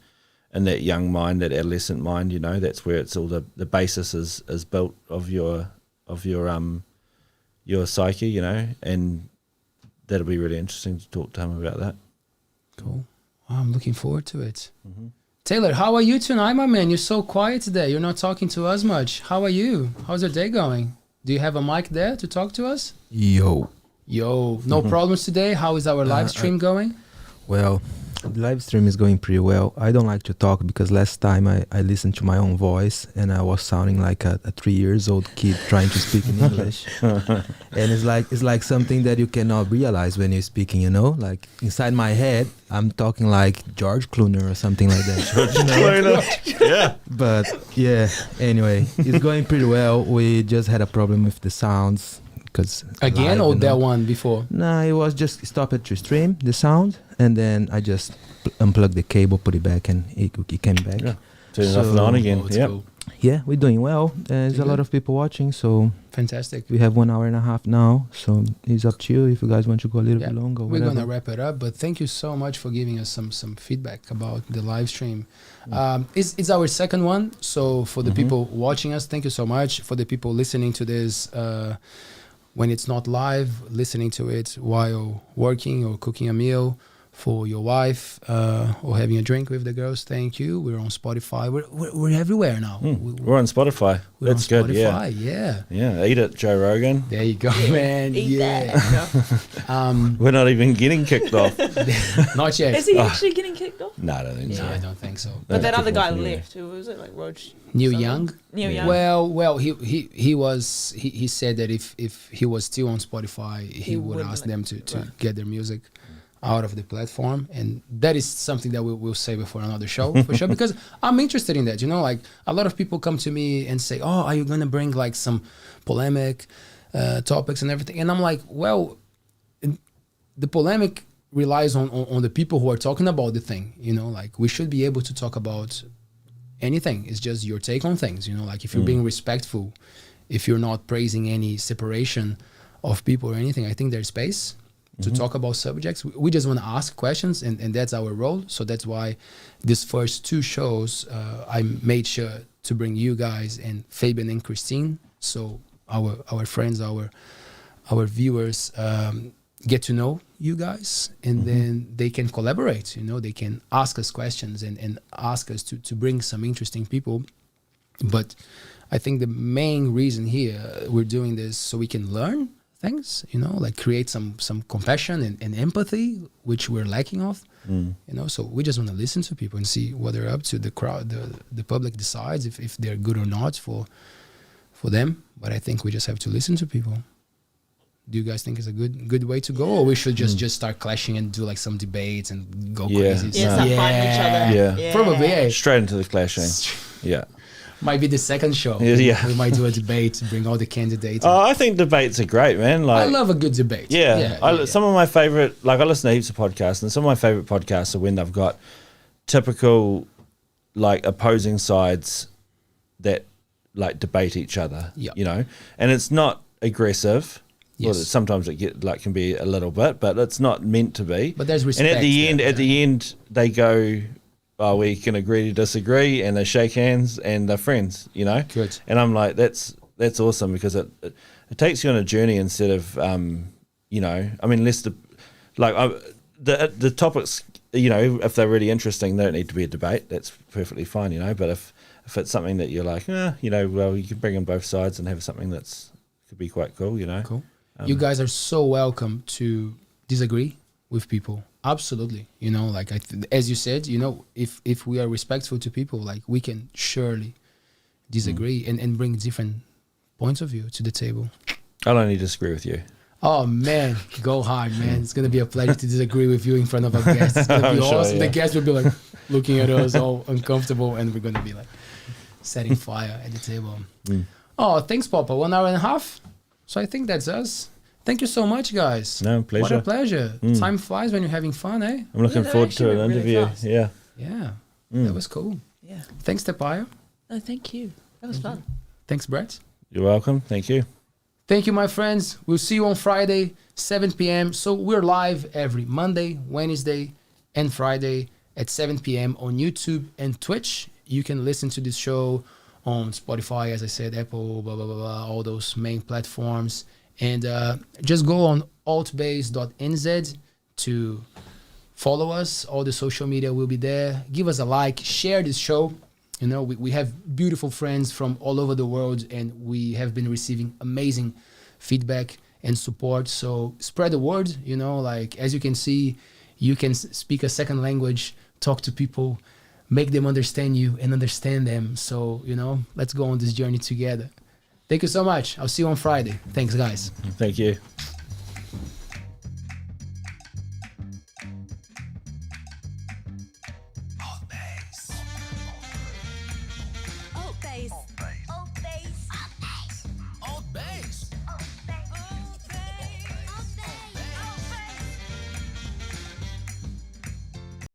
young mind, that adolescent mind. That's where it's all the basis is built of your psyche. And that'll be really interesting to talk to him about that. Cool. I'm looking forward to it. Mm-hmm. Taylor, how are you tonight, my man? You're so quiet today. You're not talking to us much. How are you? How's your day going? Do you have a mic there to talk to us? Yo, no problems today? How is our live stream going? Well, the live stream is going pretty well. I don't like to talk because last time I listened to my own voice and I was sounding like a 3-year-old kid trying to speak in English. And it's like something that you cannot realize when you're speaking, like inside my head, I'm talking like George Clooney or something like that. Yeah. But yeah, anyway, it's going pretty well. We just had a problem with the sounds. Again, or that one before? No, it was just stopped to stream the sound, and then I just unplugged the cable, put it back, and it came back. Yeah, turn it off and on again. Cool. Yeah, we're doing well. There's a lot of people watching, so fantastic. We have 1 hour and a half now, so it's up to you if you guys want to go a little bit longer. We're gonna wrap it up, but thank you so much for giving us some feedback about the live stream. It's our second one, so for the people watching us, thank you so much. For the people listening to this. When it's not live, listening to it while working or cooking a meal for your wife or having a drink with the girls, thank you. We're on Spotify. We're everywhere now. We're on Spotify. That's good. Yeah. Eat it, Joe Rogan. There you go, man. Eat that. We're not even getting kicked off. Not yet. Is he actually getting kicked off? No, I don't think so. I don't think so. But that other guy left. Who was it? Like Roach? Neil Young. Neil Young. Well, he said that if he was still on Spotify, he would ask them to get their music out of the platform, and that is something that we'll save for another show for sure, because I'm interested in that. Like a lot of people come to me and say, oh, are you gonna bring like some polemic topics and everything? And I'm like, well, the polemic relies on the people who are talking about the thing. Like we should be able to talk about anything. It's just your take on things. Like if you're being respectful, if you're not praising any separation of people or anything, I think there's space to talk about subjects. We just want to ask questions, and that's our role. So that's why these first 2 shows, I made sure to bring you guys and Fabian and Christine, so our friends, our viewers get to know you guys, and then they can collaborate. They can ask us questions and ask us to bring some interesting people. But I think the main reason here we're doing this so we can learn things, like create some compassion and empathy, which we're lacking of. So we just want to listen to people and see what they're up to. The crowd, the public decides if they're good or not for them. But I think we just have to listen to people. Do you guys think it's a good way to go, or we should just start clashing and do like some debates and go crazy? Start fighting each other. Yeah. Probably. Yeah. Straight into the clashing. Yeah. Might be the second show. Yeah. We might do a debate, bring all the candidates. Oh, I think debates are great, man. Like, I love a good debate. Some of my favorite, like I listen to heaps of podcasts, and some of my favorite podcasts are when they've got typical, like opposing sides that like debate each other. And it's not aggressive. Yes. Well, sometimes it can be a little bit, but it's not meant to be. But there's respect. And at the end, they go, oh, we can agree to disagree, and they shake hands and they're friends, Good. And I'm like, that's awesome, because it takes you on a journey instead of, less the topics, if they're really interesting, they don't need to be a debate. That's perfectly fine, but if it's something that you're like, well, you can bring in both sides and have something could be quite cool, Cool. You guys are so welcome to disagree with people. Absolutely. As you said, if we are respectful to people, like we can surely disagree and bring different points of view to the table. I'll only disagree with you. Oh man, go hard, man. It's going to be a pleasure to disagree with you in front of our guests. It's going to be awesome. The guests will be like looking at us all uncomfortable, and we're going to be like setting fire at the table. Oh, thanks, Papa. 1 hour and a half. So I think that's us. Thank you so much, guys. No, pleasure. What a pleasure. Time flies when you're having fun, eh? I'm looking forward to an interview. Really Yeah. That was cool. Yeah. Thanks, Te Paea. No, thank you. That was fun. Thanks, Brett. You're welcome. Thank you. Thank you, my friends. We'll see you on Friday, 7 p.m. So we're live every Monday, Wednesday, and Friday at 7 p.m. on YouTube and Twitch. You can listen to this show on Spotify, as I said, Apple, blah, blah, blah, blah, all those main platforms. And just go on altbays.nz to follow us. All the social media will be there. Give us a like, share this show. You know, we have beautiful friends from all over the world, and we have been receiving amazing feedback and support. So spread the word, you know, like as you can see, you can speak a second language, talk to people, make them understand you and understand them. So, you know, let's go on this journey together. Thank you so much. I'll see you on Friday. Thanks, guys. Thank you. ALTBAYS.